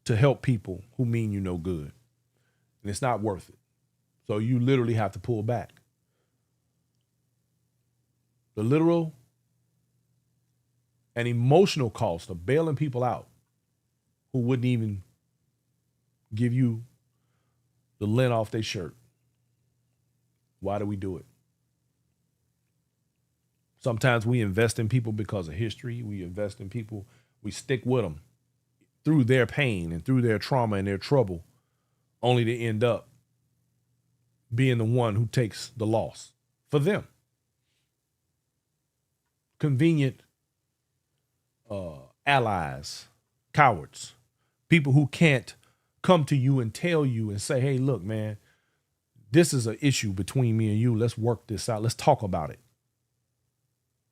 to help people who mean you no good. And it's not worth it. So you literally have to pull back. The literal and emotional cost of bailing people out who wouldn't even give you the lint off their shirt. Why do we do it? Sometimes we invest in people because of history. We invest in people. We stick with them through their pain and through their trauma and their trouble, only to end up being the one who takes the loss for them. Convenient allies, cowards, people who can't come to you and tell you and say, hey, look, man, this is an issue between me and you. Let's work this out. Let's talk about it.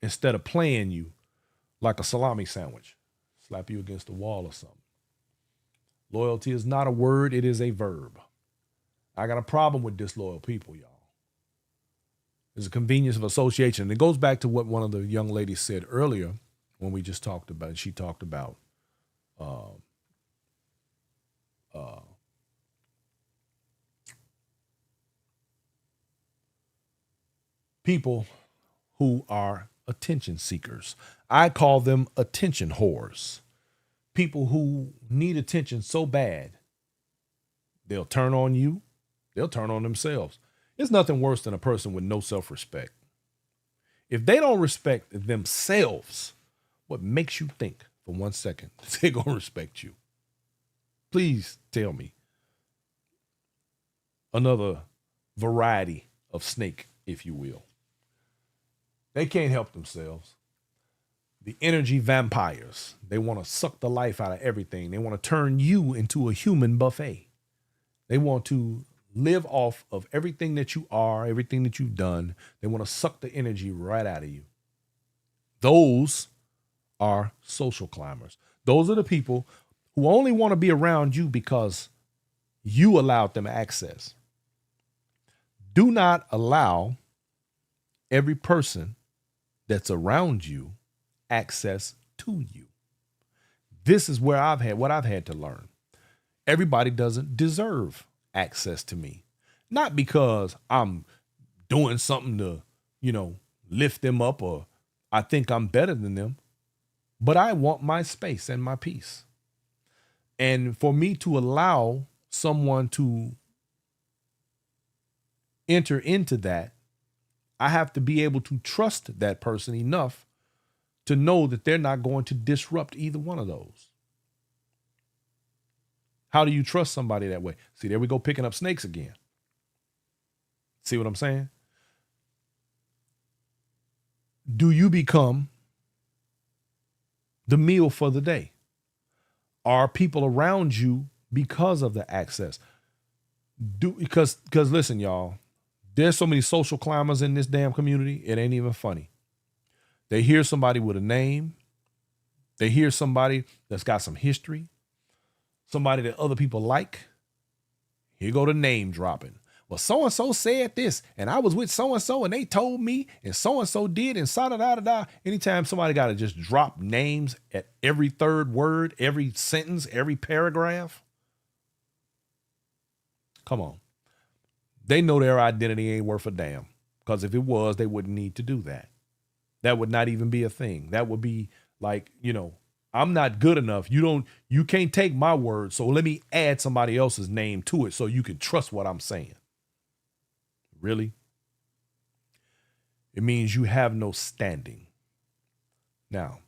Instead of playing you like a salami sandwich, slap you against the wall or something. Loyalty is not a word. It is a verb. I got a problem with disloyal people, y'all. There's a convenience of association. And it goes back to what one of the young ladies said earlier when we just talked about, she talked about people who are attention seekers. I call them attention whores. People who need attention so bad, they'll turn on you. They'll turn on themselves. There's nothing worse than a person with no self-respect. If they don't respect themselves, what makes you think for 1 second they're going to respect you? Please tell me another variety of snake, if you will. They can't help themselves. The energy vampires, they want to suck the life out of everything. They want to turn you into a human buffet. They want to live off of everything that you are, everything that you've done. They want to suck the energy right out of you. Those are social climbers. Those are the people who only want to be around you because you allowed them access. Do not allow every person that's around you access to you. This is where what I've had to learn. Everybody doesn't deserve access to me. Not because I'm doing something to, lift them up or I think I'm better than them, but I want my space and my peace. And for me to allow someone to enter into that, I have to be able to trust that person enough to know that they're not going to disrupt either one of those. How do you trust somebody that way? See, there we go, picking up snakes again. See what I'm saying? Do you become the meal for the day? Are people around you because of the access? Because listen, y'all, there's so many social climbers in this damn community, it ain't even funny. They hear somebody with a name. They hear somebody that's got some history, somebody that other people like. Here go the name dropping. Well, so-and-so said this, and I was with so-and-so, and they told me, and so-and-so did, and sa-da-da-da-da. Anytime somebody got to just drop names at every third word, every sentence, every paragraph. Come on. They know their identity ain't worth a damn, because if it was, they wouldn't need to do that. That would not even be a thing. That would be like, I'm not good enough. You can't take my word. So let me add somebody else's name to it so you can trust what I'm saying. Really? It means you have no standing. Now,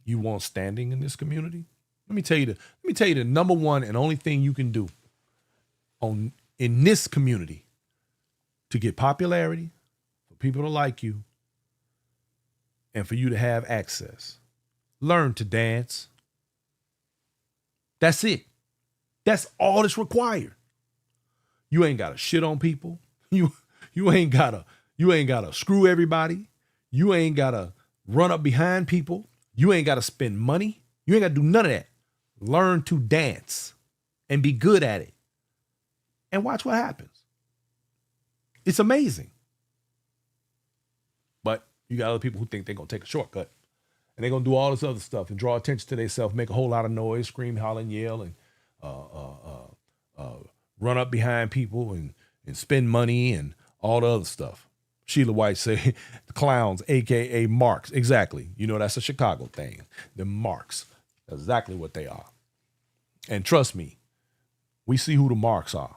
you want standing in this community? Let me tell you the number one and only thing you can do in this community to get popularity, for people to like you, and for you to have access. Learn to dance. That's it. That's all that's required. You ain't gotta shit on people. You ain't gotta screw everybody. You ain't gotta run up behind people. You ain't gotta spend money. You ain't gotta do none of that. Learn to dance and be good at it. And watch what happens. It's amazing. But you got other people who think they're gonna take a shortcut. And they're going to do all this other stuff and draw attention to themselves, make a whole lot of noise, scream, holler, and yell, and run up behind people and spend money and all the other stuff. Sheila White say, the clowns, a.k.a. marks. Exactly. That's a Chicago thing. The marks. That's exactly what they are. And trust me, we see who the marks are.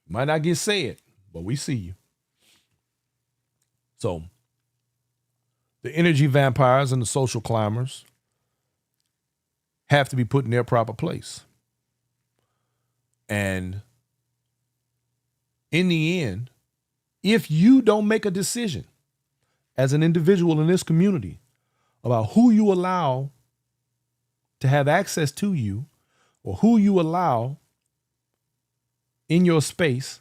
Might not get said, but we see you. So, the energy vampires and the social climbers have to be put in their proper place. And in the end, if you don't make a decision as an individual in this community about who you allow to have access to you or who you allow in your space,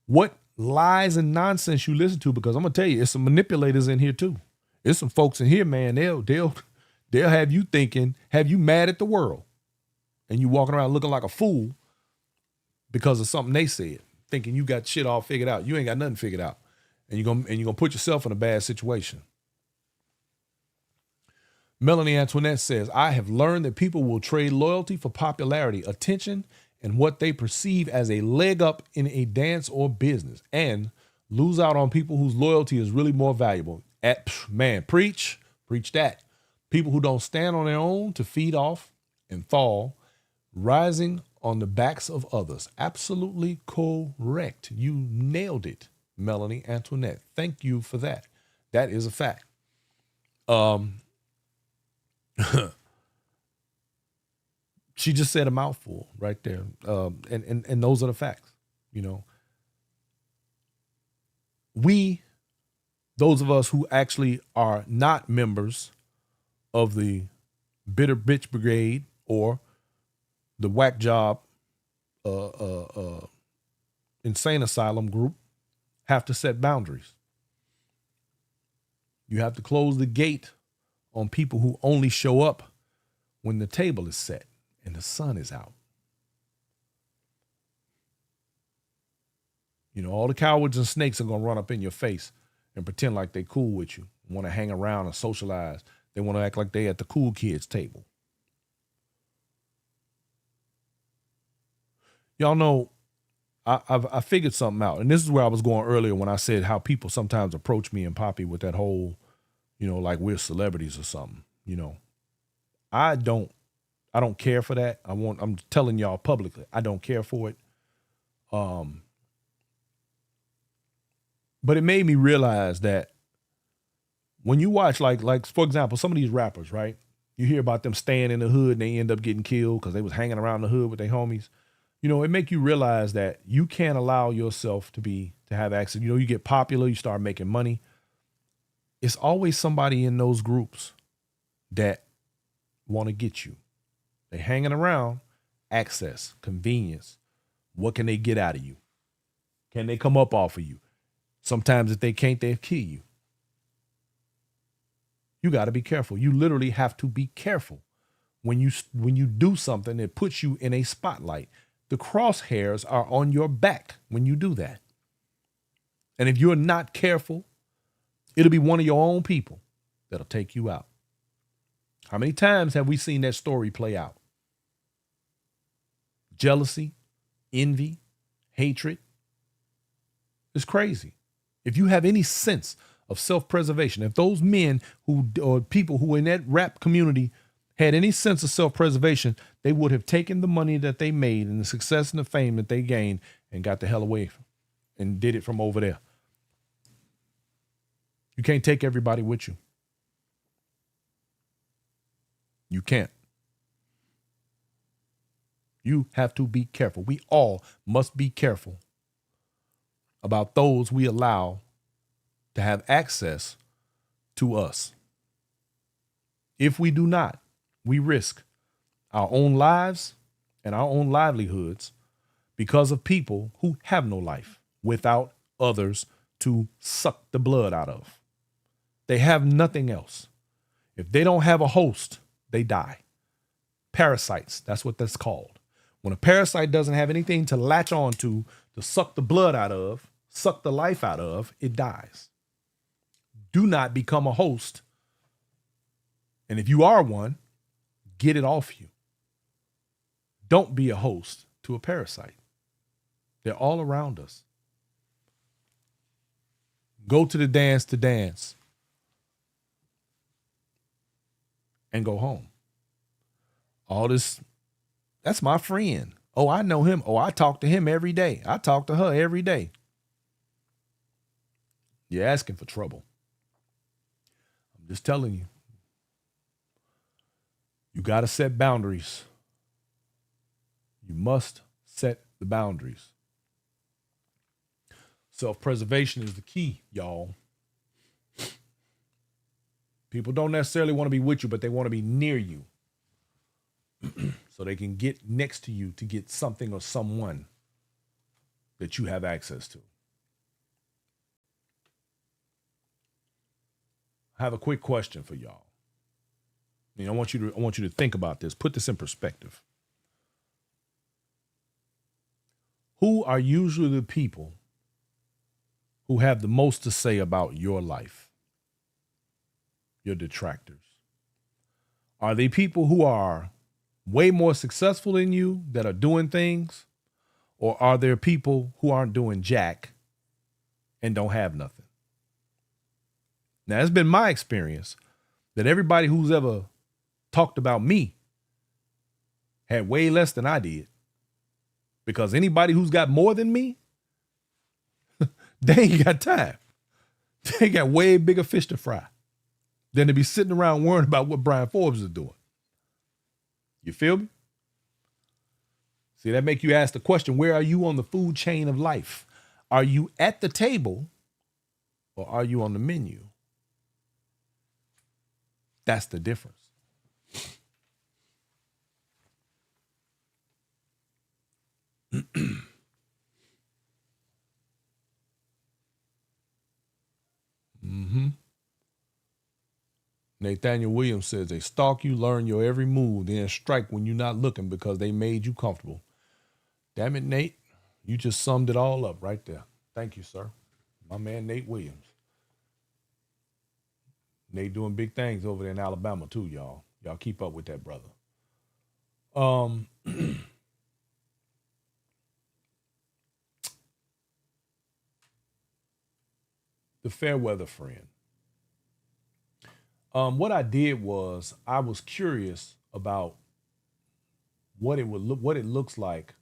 what lies and nonsense you listen to, because I'm going to tell you, there's some manipulators in here too. There's some folks in here, man, they'll have you thinking, have you mad at the world, and you walking around looking like a fool because of something they said, thinking you got shit all figured out. You ain't got nothing figured out. And you're gonna put yourself in a bad situation. Melanie Antoinette says, I have learned that people will trade loyalty for popularity, attention, and what they perceive as a leg up in a dance or business, and lose out on people whose loyalty is really more valuable. Preach that. People who don't stand on their own to feed off and fall, rising on the backs of others. Absolutely correct. You nailed it, Melanie Antoinette. Thank you for that. That is a fact. She just said a mouthful right there. And those are the facts. Those of us who actually are not members of the Bitter Bitch Brigade or the Whack Job Insane Asylum group, have to set boundaries. You have to close the gate on people who only show up when the table is set and the sun is out. All the cowards and snakes are going to run up in your face and pretend like they cool with you, want to hang around and socialize. They want to act like they at the cool kids table. Y'all know, I figured something out. And this is where I was going earlier when I said how people sometimes approach me and Poppy with that whole, like we're celebrities or something. I don't care for that. I'm telling y'all publicly, I don't care for it. But it made me realize that when you watch, like for example, some of these rappers, right? You hear about them staying in the hood and they end up getting killed because they was hanging around the hood with their homies. It make you realize that you can't allow yourself to have access. You get popular, you start making money. It's always somebody in those groups that want to get you. They hanging around, access, convenience. What can they get out of you? Can they come up off of you? Sometimes if they can't, they'll kill you. You got to be careful. You literally have to be careful when you do something that puts you in a spotlight. The crosshairs are on your back when you do that. And if you're not careful, it'll be one of your own people that'll take you out. How many times have we seen that story play out? Jealousy, envy, hatred. It's crazy. If you have any sense of self-preservation, if those men who or people who in that rap community had any sense of self-preservation, they would have taken the money that they made and the success and the fame that they gained and got the hell away and did it from over there. You can't take everybody with you. You can't. You have to be careful. We all must be careful about those we allow to have access to us. If we do not, we risk our own lives and our own livelihoods because of people who have no life without others to suck the blood out of. They have nothing else. If they don't have a host, they die. Parasites, that's what that's called. When a parasite doesn't have anything to latch on to suck the blood out of, suck the life out of, it dies. Do not become a host. And if you are one, get it off you. Don't be a host to a parasite. They're all around us. Go to the dance and go home. All this, that's my friend. Oh, I know him. Oh, I talk to him every day. I talk to her every day. You're asking for trouble. I'm just telling you. You got to set boundaries. You must set the boundaries. Self-preservation is the key, y'all. People don't necessarily want to be with you, but they want to be near you. So they can get next to you to get something or someone that you have access to. I have a quick question for y'all. I want you to think about this. Put this in perspective. Who are usually the people who have the most to say about your life? Your detractors. Are they people who are way more successful than you that are doing things? Or are there people who aren't doing jack and don't have nothing? Now, it's been my experience that everybody who's ever talked about me had way less than I did. Because anybody who's got more than me, they ain't got time. They got way bigger fish to fry than to be sitting around worrying about what Brian Forbes is doing. You feel me? See, that make you ask the question, where are you on the food chain of life? Are you at the table or are you on the menu? That's the difference. Nathaniel Williams says they stalk you, learn your every move, then strike when you're not looking because they made you comfortable. Damn it, Nate. You just summed it all up right there. Thank you, sir. My man, Nate Williams. Nate doing big things over there in Alabama too, y'all. Y'all keep up with that brother. The Fairweather friend. What I did was I was curious about what it looks like,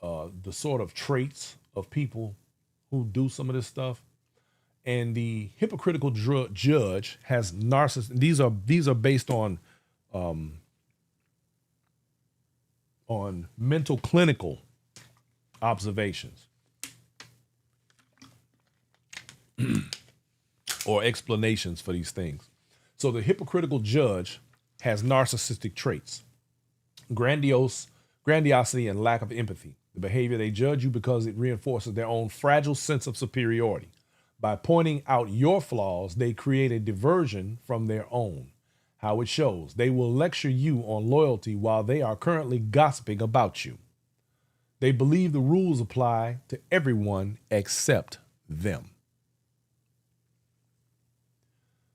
the sort of traits of people who do some of this stuff. And the hypocritical judge has narcissism. These are based on mental clinical observations or explanations for these things. So the hypocritical judge has narcissistic traits, grandiosity, and lack of empathy. The behavior, they judge you because it reinforces their own fragile sense of superiority. By pointing out your flaws, they create a diversion from their own. How it shows, they will lecture you on loyalty while they are currently gossiping about you. They believe the rules apply to everyone except them.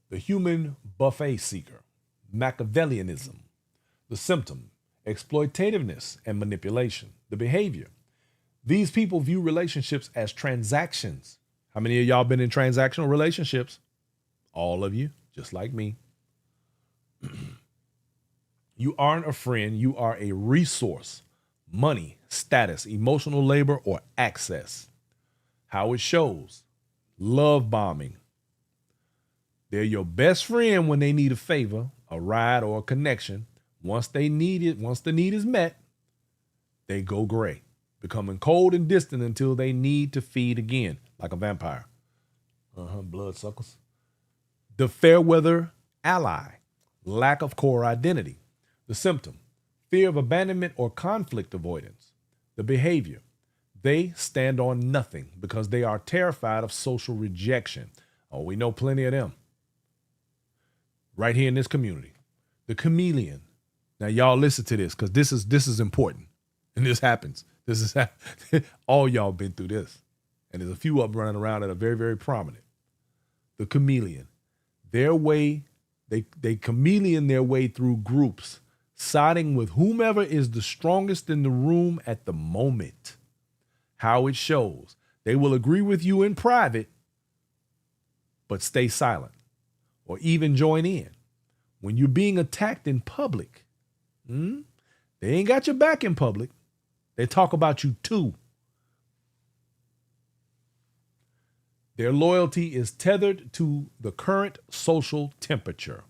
The human buffet seeker, Machiavellianism. The symptom, exploitativeness and manipulation. The behavior, These people view relationships as transactions. How many of y'all been in transactional relationships? All of you, just like me. You aren't a friend. You are a resource, money, status, emotional labor, or access. How it shows: love bombing. They're your best friend when they need a favor, a ride, or a connection. Once they need it, once the need is met, they go gray, becoming cold and distant until they need to feed again, like a vampire. Bloodsuckers. The fair weather ally, lack of core identity. The symptom: fear of abandonment or conflict avoidance. The behavior: they stand on nothing because they are terrified of social rejection. Oh, we know plenty of them right here in this community. The chameleon. Now, y'all listen to this, because this is important, and this happens. This is all y'all been through this, and there's a few up running around that are very, very prominent. The chameleon. Their way, they chameleon their way through groups, siding with whomever is the strongest in the room at the moment. How it shows: they will agree with you in private, but stay silent, or even join in. When you're being attacked in public, they ain't got your back in public. They talk about you too. Their loyalty is tethered to the current social temperature.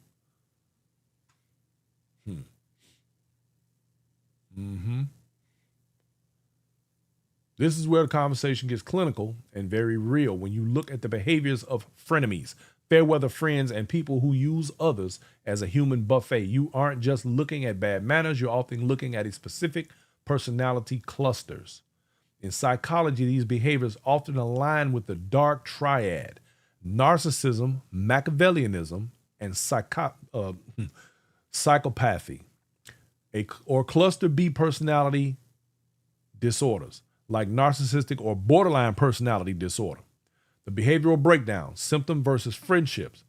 This is where the conversation gets clinical and very real when you look at the behaviors of frenemies, fair weather friends, and people who use others as a human buffet. You aren't just looking at bad manners, you're often looking at a specific personality clusters. In psychology, these behaviors often align with the dark triad: narcissism, Machiavellianism, and psychopathy, or cluster B personality disorders, like narcissistic or borderline personality disorder. The behavioral breakdown: symptom versus friendships.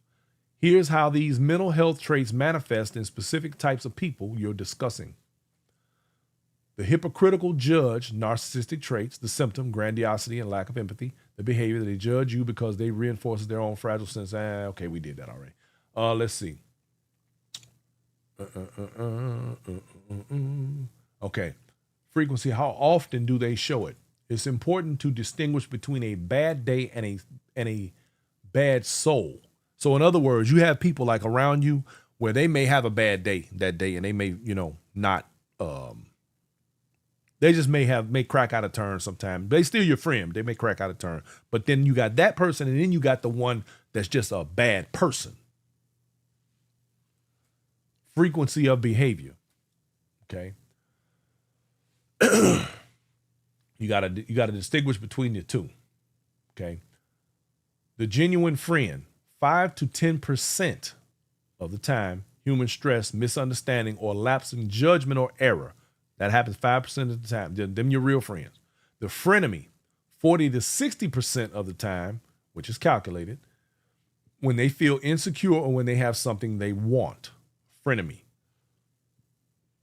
Here's how these mental health traits manifest in specific types of people you're discussing. The hypocritical judge, narcissistic traits. The symptom: grandiosity and lack of empathy. The behavior: they judge you because they reinforces their own fragile sense. Okay, we did that already. Let's see. Okay. Frequency: how often do they show it? It's important to distinguish between a bad day and a bad soul. So in other words, you have people like around you where they may have a bad day that day, and they may, not, they just may crack out of turn sometime. They still your friend. They may crack out of turn. But then you got that person, and then you got the one that's just a bad person. Frequency of behavior. Okay. You gotta distinguish between the two. Okay. The genuine friend: 5 to 10% of the time, human stress, misunderstanding, or lapse in judgment or error. That happens 5% of the time. Them your real friends. The frenemy: 40 to 60% of the time, which is calculated, when they feel insecure or when they have something they want. Frenemy.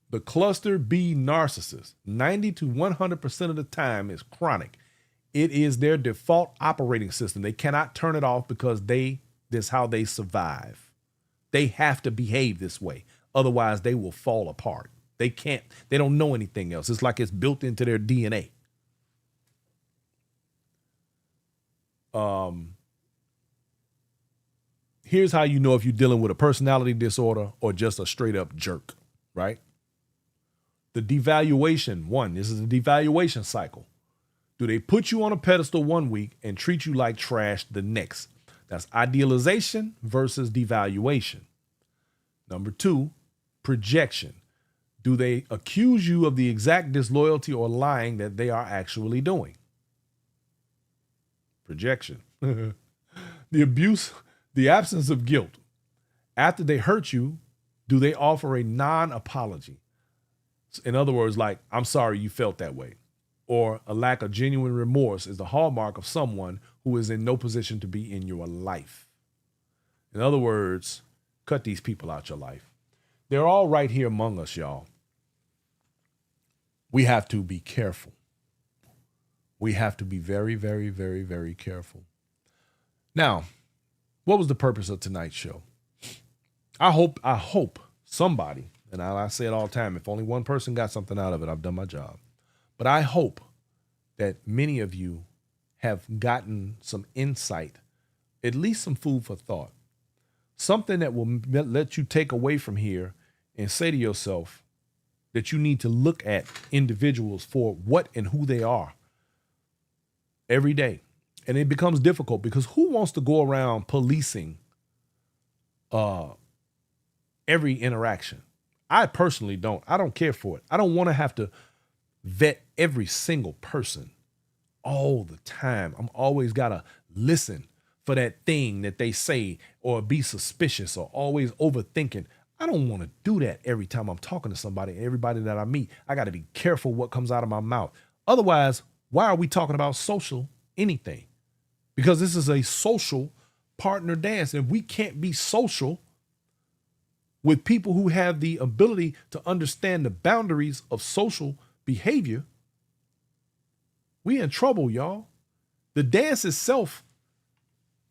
The cluster B narcissist: 90 to 100% of the time is chronic. It is their default operating system. They cannot turn it off because this is how they survive. They have to behave this way. Otherwise, they will fall apart. They don't know anything else. It's like it's built into their DNA. Here's how you know if you're dealing with a personality disorder or just a straight up jerk, right? The devaluation. This is a devaluation cycle. Do they put you on a pedestal one week and treat you like trash the next? That's idealization versus devaluation. Number 2, projection. Do they accuse you of the exact disloyalty or lying that they are actually doing? Projection. The abuse, the absence of guilt. After they hurt you, do they offer a non-apology? In other words, like, I'm sorry you felt that way. Or a lack of genuine remorse is the hallmark of someone who is in no position to be in your life. In other words, cut these people out your life. They're all right here among us, y'all. We have to be careful. We have to be very, very, very, very careful. Now, what was the purpose of tonight's show? I hope somebody, and I say it all the time, if only one person got something out of it, I've done my job. But I hope that many of you have gotten some insight, at least some food for thought, something that will let you take away from here and say to yourself that you need to look at individuals for what and who they are every day. And it becomes difficult because who wants to go around policing every interaction? I personally don't. I don't care for it. I don't want to have to vet every single person all the time. I'm always got to listen for that thing that they say or be suspicious or always overthinking. I don't want to do that every time I'm talking to somebody and everybody that I meet. I got to be careful what comes out of my mouth. Otherwise, why are we talking about social anything? Because this is a social partner dance. And if we can't be social with people who have the ability to understand the boundaries of social behavior, we in trouble, y'all. The dance itself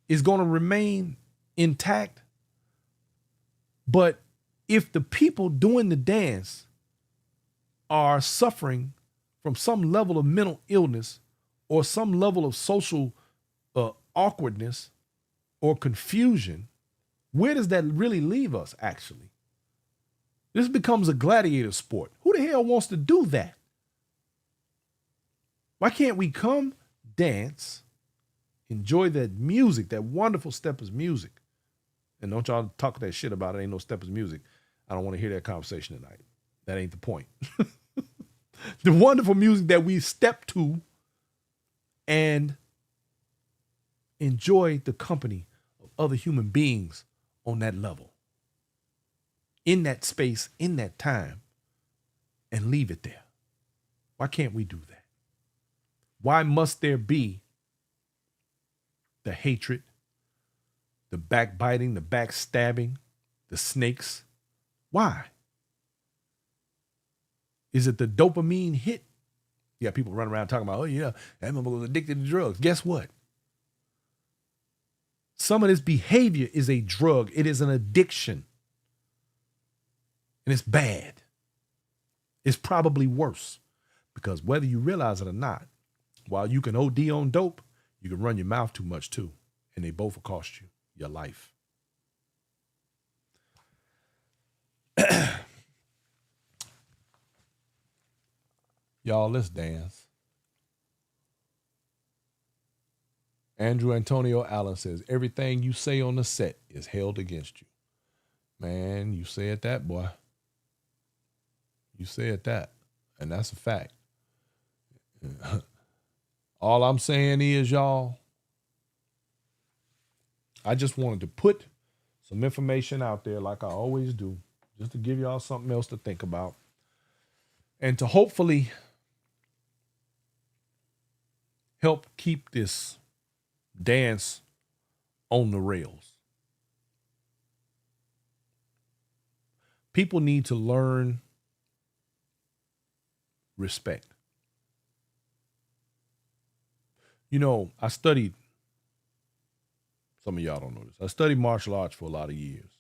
is going to remain intact. But if the people doing the dance are suffering from some level of mental illness or some level of social awkwardness or confusion, where does that really leave us, actually? This becomes a gladiator sport. Who the hell wants to do that? Why can't we come, dance, enjoy that music, that wonderful Steppin's music? And don't y'all talk that shit about it. Ain't no Steppin's music. I don't want to hear that conversation tonight. That ain't the point. The wonderful music that we step to and enjoy the company of other human beings on that level, in that space, in that time, and leave it there. Why can't we do that? Why must there be the hatred, the backbiting, the backstabbing, the snakes? Why? Is it the dopamine hit? You got people running around talking about, oh yeah, that motherfucker was addicted to drugs. Guess what? Some of this behavior is a drug. It is an addiction. And it's bad. It's probably worse because whether you realize it or not, while you can OD on dope, you can run your mouth too much too. And they both will cost you your life. Y'all, let's dance. Andrew Antonio Allen says, everything you say on the set is held against you. Man, you said that, boy. You said that. And that's a fact. All I'm saying is, y'all, I just wanted to put some information out there like I always do, just to give y'all something else to think about. And to hopefully help keep this dance on the rails. People need to learn respect. You know, I studied, some of y'all don't know this, I studied martial arts for a lot of years.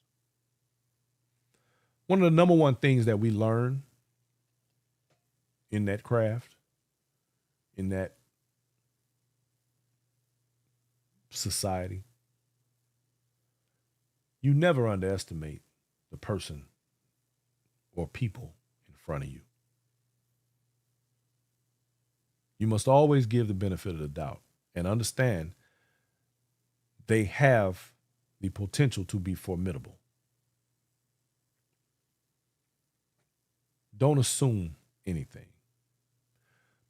One of the number one things that we learn in that craft, in that society, you never underestimate the person or people in front of you. You must always give the benefit of the doubt and understand they have the potential to be formidable. Don't assume anything.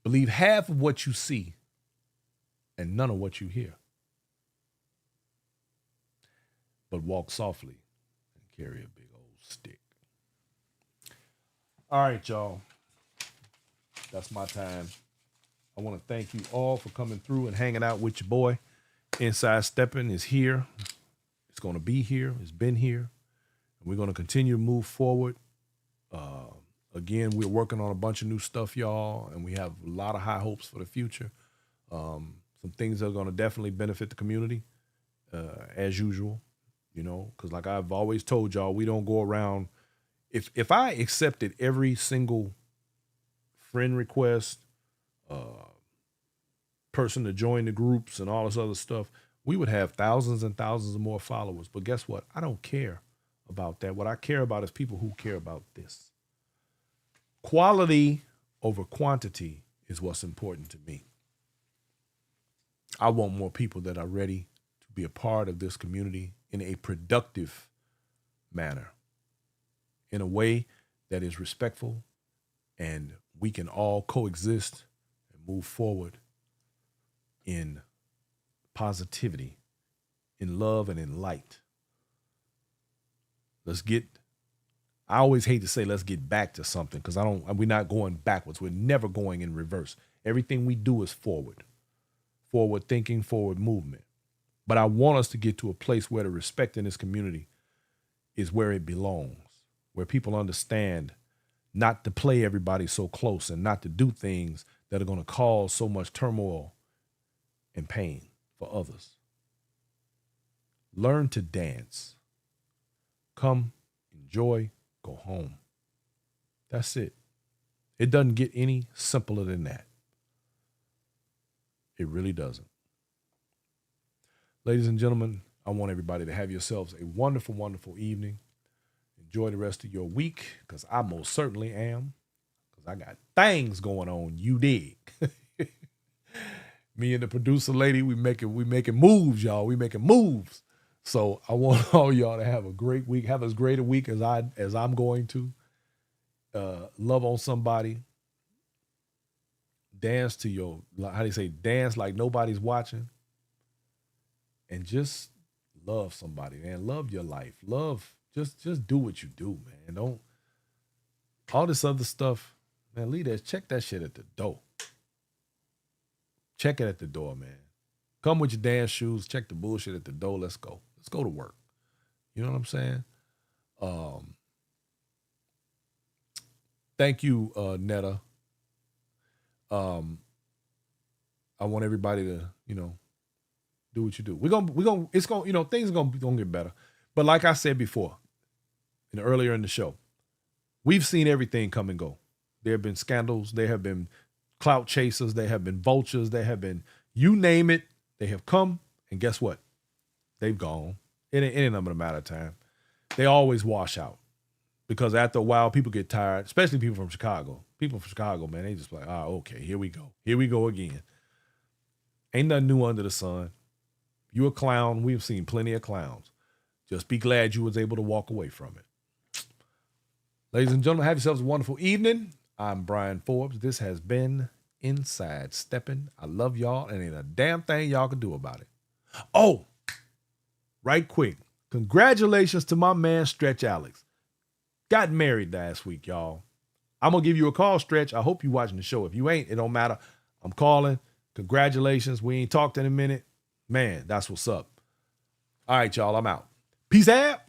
Believe half of what you see and none of what you hear. But walk softly and carry a big old stick. All right, y'all. That's my time. I want to thank you all for coming through and hanging out with your boy. Inside Steppin is here. It's going to be here. It's been here. And we're going to continue to move forward. Again, we're working on a bunch of new stuff, y'all, and we have a lot of high hopes for the future. Some things that are going to definitely benefit the community, as usual, because like I've always told y'all, we don't go around. If I accepted every single friend request, person to join the groups and all this other stuff, we would have thousands and thousands of more followers. But guess what? I don't care about that. What I care about is people who care about this. Quality over quantity is what's important to me. I want more people that are ready to be a part of this community in a productive manner, in a way that is respectful, and we can all coexist and move forward in positivity, in love, and in light. I always hate to say let's get back to something, because we're not going backwards. We're never going in reverse. Everything we do is forward thinking, forward movement. But I want us to get to a place where the respect in this community is where it belongs, where people understand not to play everybody so close and not to do things that are going to cause so much turmoil and pain for others. Learn to dance. Come, enjoy, go home. That's it. It doesn't get any simpler than that. It really doesn't. Ladies and gentlemen, I want everybody to have yourselves a wonderful, wonderful evening. Enjoy the rest of your week, because I most certainly am, because I got things going on. You dig? Me and the producer lady, we making moves, y'all. We making moves. So I want all y'all to have a great week. Have as great a week as I'm going to. Love on somebody. Dance to your, how do you say, dance like nobody's watching. And just love somebody, man. Love your life. Love, just do what you do, man. Don't, all this other stuff, man, leave that, check that shit at the door. Check it at the door, man. Come with your dance shoes, check the bullshit at the door. Let's go. Let's go to work. You know what I'm saying? Thank you, Netta. I want everybody to, do what you do. Things are gonna get better. But like I said before, earlier in the show, we've seen everything come and go. There have been scandals. There have been clout chasers. There have been vultures. There have been, you name it, they have come, and guess what? They've gone. It ain't a matter of time. They always wash out, because after a while, people get tired, especially people from Chicago. People from Chicago, man, they just like, okay, here we go. Here we go again. Ain't nothing new under the sun. You a clown. We've seen plenty of clowns. Just be glad you was able to walk away from it. Ladies and gentlemen, have yourselves a wonderful evening. I'm Brian Forbes. This has been Inside Steppin'. I love y'all, and ain't a damn thing y'all can do about it. Oh, right quick. Congratulations to my man, Stretch Alex. Got married last week, y'all. I'm going to give you a call, Stretch. I hope you're watching the show. If you ain't, it don't matter. I'm calling. Congratulations. We ain't talked in a minute. Man, that's what's up. All right, y'all. I'm out. Peace out.